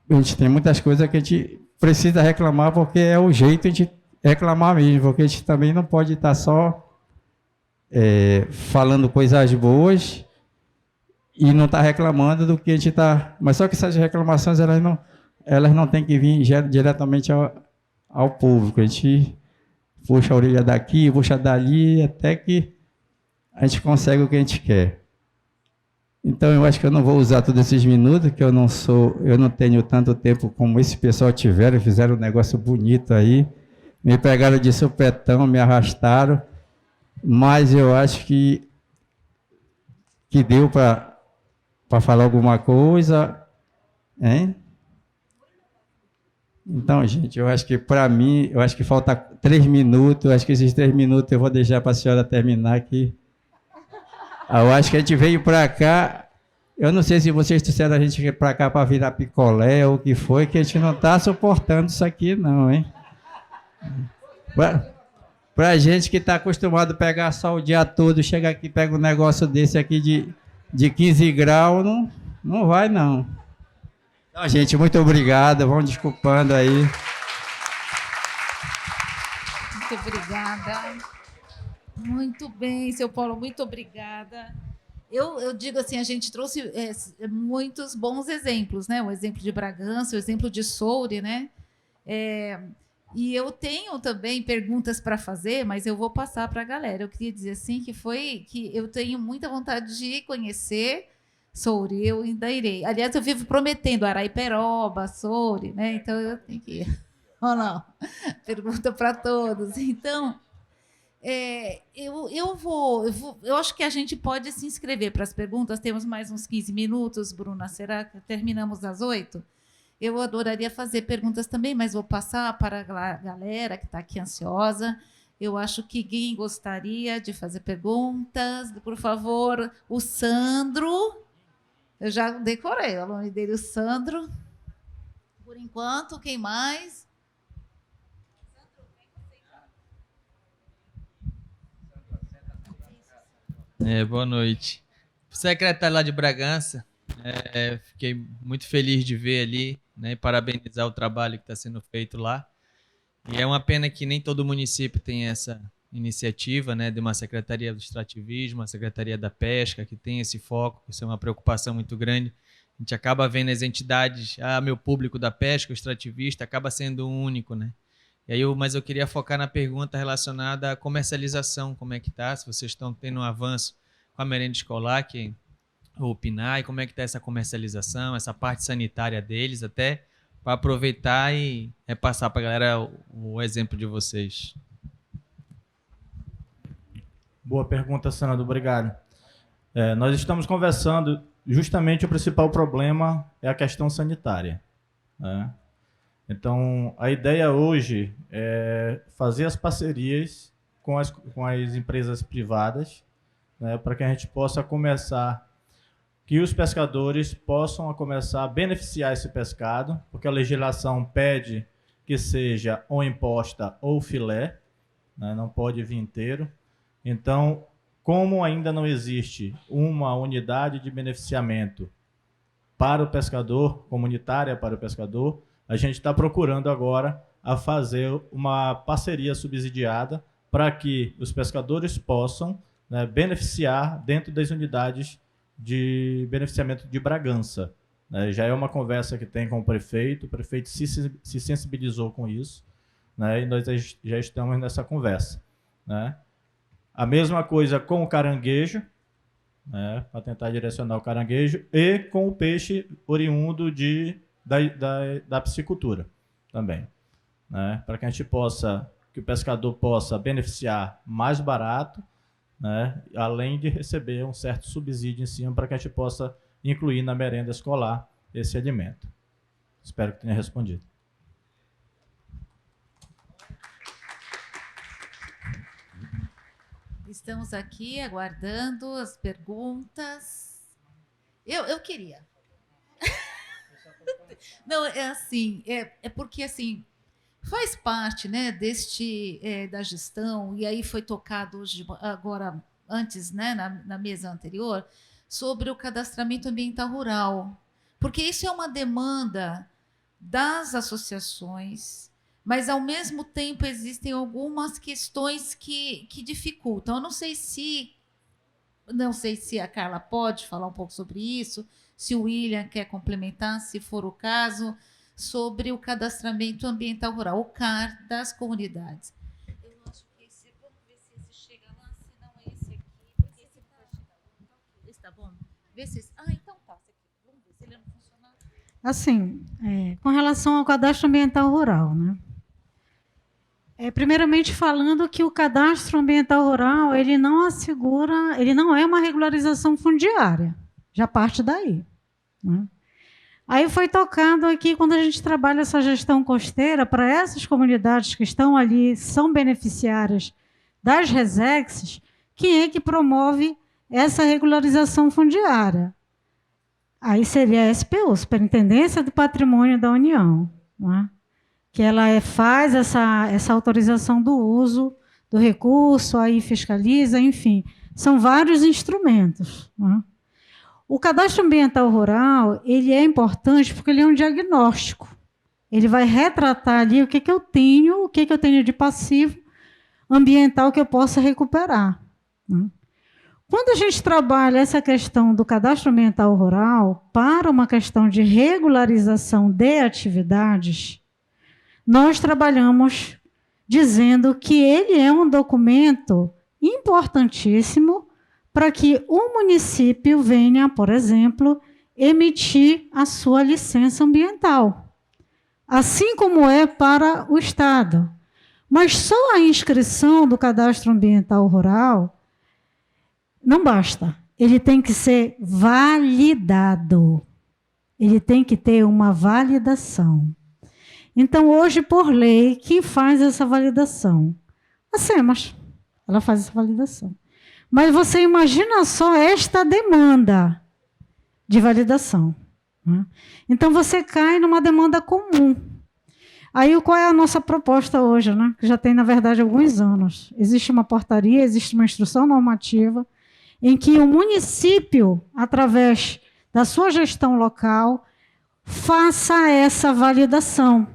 A gente tem muitas coisas que a gente precisa reclamar, porque é o jeito de a gente reclamar mesmo, porque a gente também não pode estar só falando coisas boas e não estar reclamando do que a gente está... Mas só que essas reclamações, elas não têm que vir diretamente ao público. A gente puxa a orelha daqui, puxa dali, até que a gente consegue o que a gente quer. Então, eu acho que eu não vou usar todos esses minutos, que eu não tenho tanto tempo como esse pessoal tiveram, fizeram um negócio bonito aí, me pegaram de supetão, me arrastaram, mas eu acho que deu para falar alguma coisa, hein? Então, gente, eu acho que para mim, eu acho que falta 3 minutos, eu acho que esses 3 minutos eu vou deixar para a senhora terminar aqui. Eu acho que a gente veio para cá, eu não sei se vocês trouxeram a gente para cá para virar picolé ou o que foi, que a gente não está suportando isso aqui não, hein? Para a gente que está acostumado a pegar sol o dia todo, chega aqui e pega um negócio desse aqui de 15 graus, não vai não. Então, gente, muito obrigado. Vão desculpando aí. Muito obrigada. Muito bem, seu Paulo, muito obrigada. Eu digo assim, a gente trouxe muitos bons exemplos, né? O exemplo de Bragança, o exemplo de Soure, né? E eu tenho também perguntas para fazer, mas eu vou passar para a galera. Eu queria dizer assim que eu tenho muita vontade de conhecer Soure, eu ainda irei. Aliás, eu vivo prometendo Araiperoba, Soure, né? Então eu tenho que ir. Ou não? Pergunta para todos. Então, eu acho que a gente pode se inscrever para as perguntas. Temos mais uns 15 minutos, Bruna. Será que terminamos às 8? Eu adoraria fazer perguntas também, mas vou passar para a galera que está aqui ansiosa. Eu acho que quem gostaria de fazer perguntas, por favor, o Sandro. Eu já decorei o nome dele, o Sandro. Por enquanto, quem mais? Boa noite. Secretário lá de Bragança, fiquei muito feliz de ver ali, né, e parabenizar o trabalho que está sendo feito lá. E é uma pena que nem todo município tem essa iniciativa, né, de uma Secretaria do Extrativismo, uma Secretaria da Pesca, que tem esse foco, isso é uma preocupação muito grande. A gente acaba vendo as entidades, meu público da pesca, o extrativista, acaba sendo único, né? Mas eu queria focar na pergunta relacionada à comercialização, como é que está, se vocês estão tendo um avanço com a merenda escolar, o PNAE, como é que está essa comercialização, essa parte sanitária deles, até para aproveitar e passar para a galera o exemplo de vocês. Boa pergunta, Sandro, obrigado. Nós estamos conversando, justamente o principal problema é a questão sanitária, né? Então, a ideia hoje é fazer as parcerias com as empresas privadas, né, para que a gente possa começar, que os pescadores possam começar a beneficiar esse pescado, porque a legislação pede que seja ou imposta ou filé, né, não pode vir inteiro. Então, como ainda não existe uma unidade de beneficiamento para o pescador, comunitária para o pescador, a gente está procurando agora a fazer uma parceria subsidiada para que os pescadores possam, né, beneficiar dentro das unidades de beneficiamento de Bragança. Né? Já é uma conversa que tem com o prefeito se sensibilizou com isso, né, e nós já estamos nessa conversa. Né? A mesma coisa com o caranguejo, né, para tentar direcionar o caranguejo, e com o peixe oriundo da piscicultura também, né? Para que que o pescador possa beneficiar mais barato, né? Além de receber um certo subsídio em cima, para que a gente possa incluir na merenda escolar esse alimento. Espero que tenha respondido. Estamos aqui aguardando as perguntas. Eu queria. Não, é porque assim faz parte, né, da gestão, e aí foi tocado hoje, agora, antes, né, na mesa anterior, sobre o cadastramento ambiental rural, porque isso é uma demanda das associações, mas ao mesmo tempo existem algumas questões que dificultam. Eu não sei se a Carla pode falar um pouco sobre isso, se o William quer complementar, se for o caso, sobre o cadastramento ambiental rural, o CAR das comunidades. Eu acho que vamos ver se esse chega lá, se não é esse aqui, porque esse vai chegar. Esse tá bom? Vê se esse... então tá, esse aqui. Vamos ver se ele não funcionar. Assim, com relação ao cadastro ambiental rural, né? Primeiramente falando que o cadastro ambiental rural, ele não é uma regularização fundiária, já parte daí, né? Aí foi tocado aqui, quando a gente trabalha essa gestão costeira, para essas comunidades que estão ali, são beneficiárias das RESECs, quem é que promove essa regularização fundiária? Aí seria a SPU, Superintendência do Patrimônio da União, né? que ela faz essa autorização do uso do recurso, aí fiscaliza, enfim, são vários instrumentos, né? O cadastro ambiental rural, ele é importante porque ele é um diagnóstico. Ele vai retratar ali o que eu tenho de passivo ambiental que eu possa recuperar, né? Quando a gente trabalha essa questão do cadastro ambiental rural para uma questão de regularização de atividades, nós trabalhamos dizendo que ele é um documento importantíssimo para que o município venha, por exemplo, emitir a sua licença ambiental, assim como é para o Estado. Mas só a inscrição do cadastro ambiental rural não basta. Ele tem que ser validado. Ele tem que ter uma validação. Então, hoje, por lei, quem faz essa validação? A SEMAS. Ela faz essa validação. Mas você imagina só esta demanda de validação, né? Então, você cai numa demanda comum. Aí, qual é a nossa proposta hoje, né? Que já tem, na verdade, alguns anos. Existe uma portaria, existe uma instrução normativa em que o município, através da sua gestão local, faça essa validação.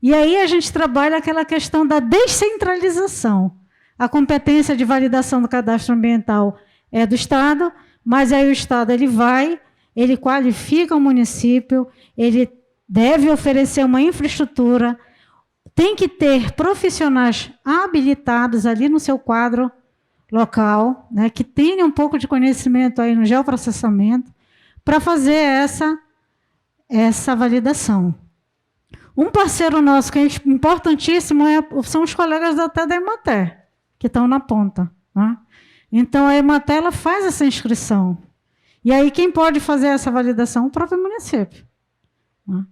E aí a gente trabalha aquela questão da descentralização. A competência de validação do cadastro ambiental é do Estado, mas aí o Estado ele qualifica o município, ele deve oferecer uma infraestrutura, tem que ter profissionais habilitados ali no seu quadro local, né, que tenham um pouco de conhecimento aí no geoprocessamento, para fazer essa validação. Um parceiro nosso que é importantíssimo são os colegas até da Emater, que estão na ponta, né? Então, a Emater ela faz essa inscrição. E aí, quem pode fazer essa validação? O próprio município, né?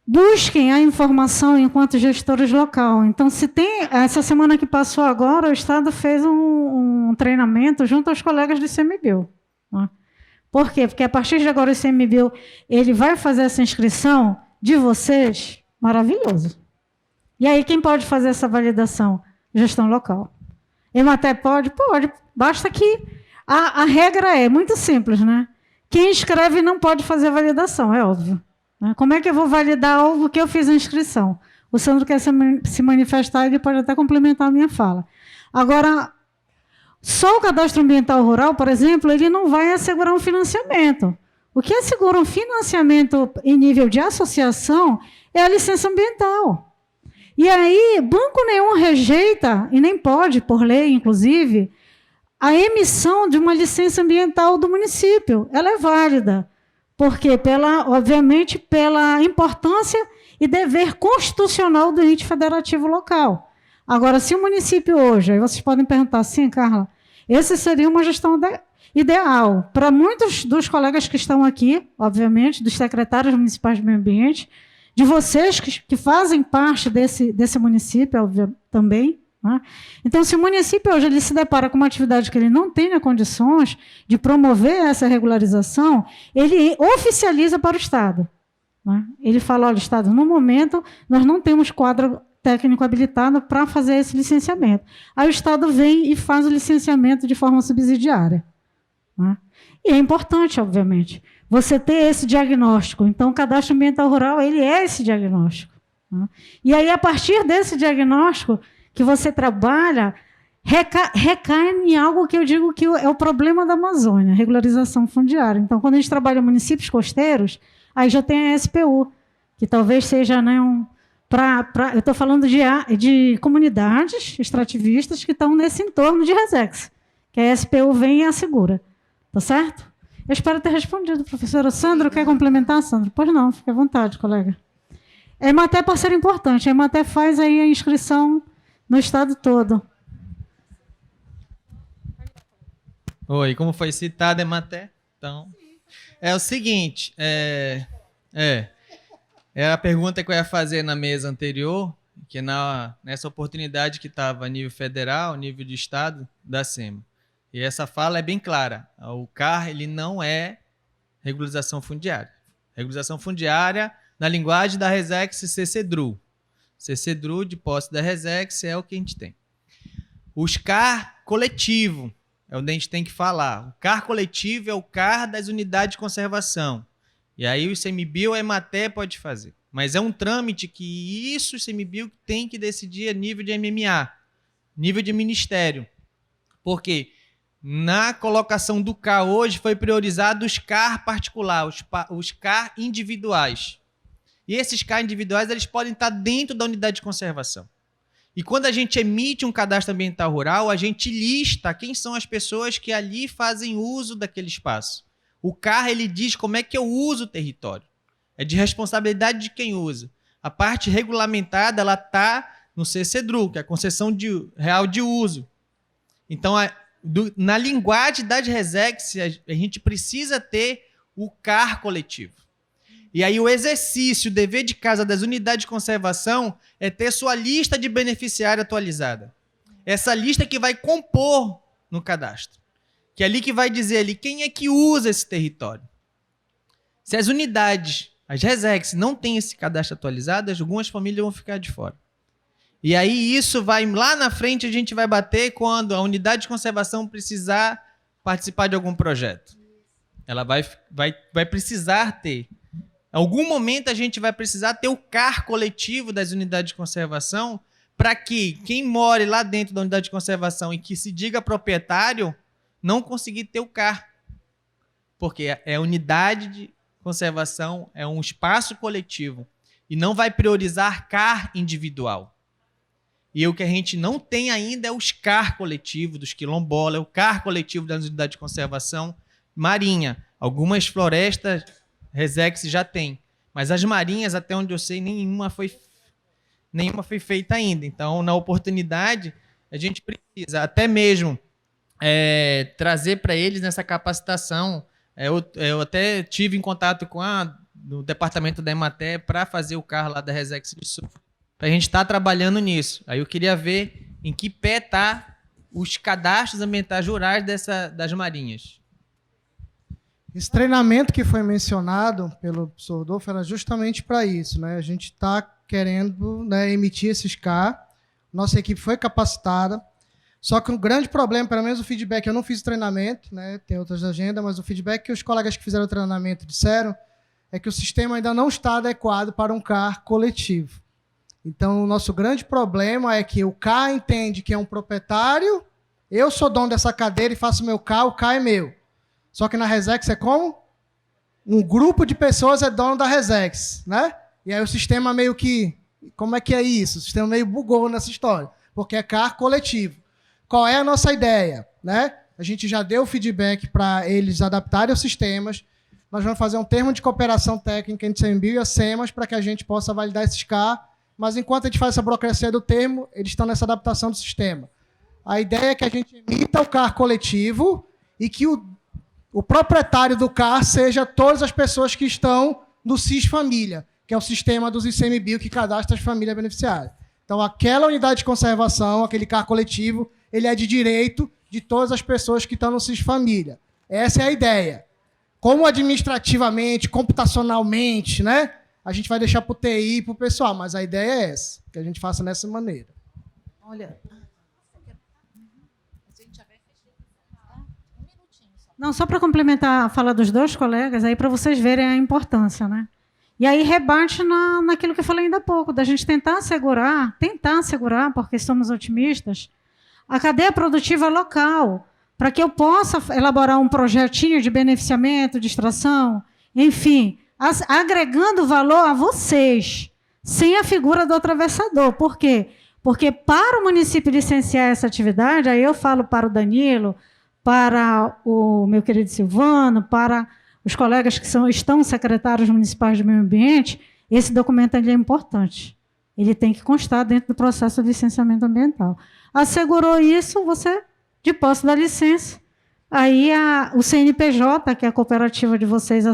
Busquem a informação enquanto gestores local. Então, se tem... Essa semana que passou agora, o Estado fez um treinamento junto aos colegas do ICMBio, né? Por quê? Porque a partir de agora o ICMBio ele vai fazer essa inscrição de vocês, maravilhoso. E aí, quem pode fazer essa validação? Gestão local. Emater pode? Pode. Basta que a regra é muito simples, né? Quem escreve não pode fazer validação, é óbvio, né? Como é que eu vou validar algo que eu fiz a inscrição? O Sandro quer se manifestar, ele pode até complementar a minha fala. Agora, só o cadastro ambiental rural, por exemplo, ele não vai assegurar um financiamento. O que assegura um financiamento em nível de associação é a licença ambiental. E aí, banco nenhum rejeita, e nem pode, por lei, inclusive, a emissão de uma licença ambiental do município. Ela é válida, porque, obviamente, pela importância e dever constitucional do ente federativo local. Agora, se o município hoje, aí vocês podem perguntar assim, Carla, essa seria uma gestão ideal. Para muitos dos colegas que estão aqui, obviamente, dos secretários municipais de meio ambiente, de vocês que fazem parte desse município, óbvio, também, né? Então, se o município hoje ele se depara com uma atividade que ele não tenha condições de promover essa regularização, ele oficializa para o Estado, né? Ele fala, olha, Estado, no momento, nós não temos quadro técnico habilitado para fazer esse licenciamento. Aí o Estado vem e faz o licenciamento de forma subsidiária, né? E é importante, obviamente, você ter esse diagnóstico. Então, o cadastro ambiental rural, ele é esse diagnóstico, né? E aí, a partir desse diagnóstico que você trabalha, recai em algo que eu digo que é o problema da Amazônia, regularização fundiária. Então, quando a gente trabalha em municípios costeiros, aí já tem a SPU, que talvez seja, né, eu estou falando de comunidades extrativistas que estão nesse entorno de Resex, que a SPU vem e assegura. Tá certo? Eu espero ter respondido, professora. Sandro, quer complementar, Sandro? Pois não, fique à vontade, colega. A Emater é parceiro importante. A Emater faz aí a inscrição no estado todo. Oi, como foi citada, Emater? Então, é o seguinte, a pergunta que eu ia fazer na mesa anterior, que nessa oportunidade que estava a nível federal, nível de estado, da SEMA. E essa fala é bem clara. O CAR ele não é regularização fundiária. Regularização fundiária Na linguagem da Resex, CCDRU. CCDRU, de posse da Resex, é o que a gente tem. Os CAR coletivo, é onde a gente tem que falar. O CAR coletivo é o CAR das unidades de conservação. E aí o ICMBio ou a EMATE pode fazer. Mas é um trâmite que isso o ICMBio tem que decidir a nível de MMA, nível de ministério. Por quê? Na colocação do CAR hoje foi priorizado os CAR particular, os CAR individuais. E esses CAR individuais eles podem estar dentro da unidade de conservação. E quando a gente emite um cadastro ambiental rural, a gente lista quem são as pessoas que ali fazem uso daquele espaço. O CAR ele diz como é que eu uso o território. É de responsabilidade de quem usa. A parte regulamentada ela está no CCDRU, que é a concessão real de uso. Então, na linguagem das Resex, a gente precisa ter o CAR coletivo. E aí o exercício, o dever de casa das unidades de conservação é ter sua lista de beneficiário atualizada. Essa lista que vai compor no cadastro. Que é ali que vai dizer ali quem é que usa esse território. Se as unidades, as Resex, não têm esse cadastro atualizado, algumas famílias vão ficar de fora. E aí isso vai, lá na frente a gente vai bater quando a unidade de conservação precisar participar de algum projeto. Ela vai precisar ter. Em algum momento a gente vai precisar ter o CAR coletivo das unidades de conservação para que quem more lá dentro da unidade de conservação e que se diga proprietário não conseguir ter o CAR. Porque é unidade de conservação, é um espaço coletivo e não vai priorizar CAR individual. E o que a gente não tem ainda é os CAR coletivos dos quilombolas, é o CAR coletivo das unidades de conservação marinha. Algumas florestas Resex já tem, mas as marinhas, até onde eu sei, nenhuma foi feita ainda. Então, na oportunidade, a gente precisa até mesmo trazer para eles nessa capacitação. Eu até tive em contato com no departamento da EMATE para fazer o CAR lá da Resex de Sul. Para a gente estar trabalhando nisso. Aí eu queria ver em que pé está os cadastros ambientais rurais das marinhas. Esse treinamento que foi mencionado pelo professor Rodolfo era justamente para isso, né? A gente está querendo, né, emitir esses CAR. Nossa equipe foi capacitada. Só que o grande problema, pelo menos o feedback, eu não fiz o treinamento, né? Tem outras agendas, mas o feedback que os colegas que fizeram o treinamento disseram é que o sistema ainda não está adequado para um CAR coletivo. Então, o nosso grande problema é que o CAR entende que é um proprietário, eu sou dono dessa cadeira e faço meu CAR, o CAR é meu. Só que na Resex é como? Um grupo de pessoas é dono da Resex, né? E aí o sistema meio que... Como é que é isso? O sistema meio bugou nessa história, porque é CAR coletivo. Qual é a nossa ideia? Né? A gente já deu feedback para eles adaptarem os sistemas. Nós vamos fazer um termo de cooperação técnica entre a ICMBio e a SEMAS para que a gente possa validar esses CAR, mas enquanto a gente faz essa burocracia do termo, eles estão nessa adaptação do sistema. A ideia é que a gente emita o CAR coletivo e que o proprietário do CAR seja todas as pessoas que estão no SIS Família, que é o sistema dos ICMBio que cadastra as famílias beneficiárias. Então, aquela unidade de conservação, aquele CAR coletivo, ele é de direito de todas as pessoas que estão no SIS Família. Essa é a ideia. Como administrativamente, computacionalmente, né? A gente vai deixar para o TI e para o pessoal, mas a ideia é essa, que a gente faça dessa maneira. Olha... Não, só para complementar a fala dos dois colegas, aí para vocês verem a importância, né? E aí rebate naquilo que eu falei ainda há pouco, da gente tentar assegurar, porque somos otimistas, a cadeia produtiva local, para que eu possa elaborar um projetinho de beneficiamento, de extração, enfim, agregando valor a vocês, sem a figura do atravessador. Por quê? Porque para o município licenciar essa atividade, aí eu falo para o Danilo, para o meu querido Silvano, para os colegas que estão secretários municipais de meio ambiente, esse documento ali é importante. Ele tem que constar dentro do processo de licenciamento ambiental. Assegurou isso, você, de posse da licença, aí o CNPJ, que é a cooperativa de vocês, a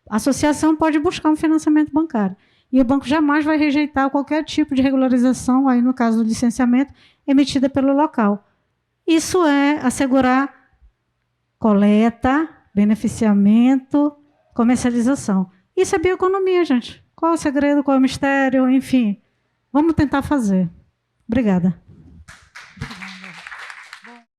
associação pode buscar um financiamento bancário. E o banco jamais vai rejeitar qualquer tipo de regularização, aí no caso do licenciamento, emitida pelo local. Isso é assegurar coleta, beneficiamento, comercialização. Isso é bioeconomia, gente. Qual é o segredo, qual é o mistério, enfim. Vamos tentar fazer. Obrigada.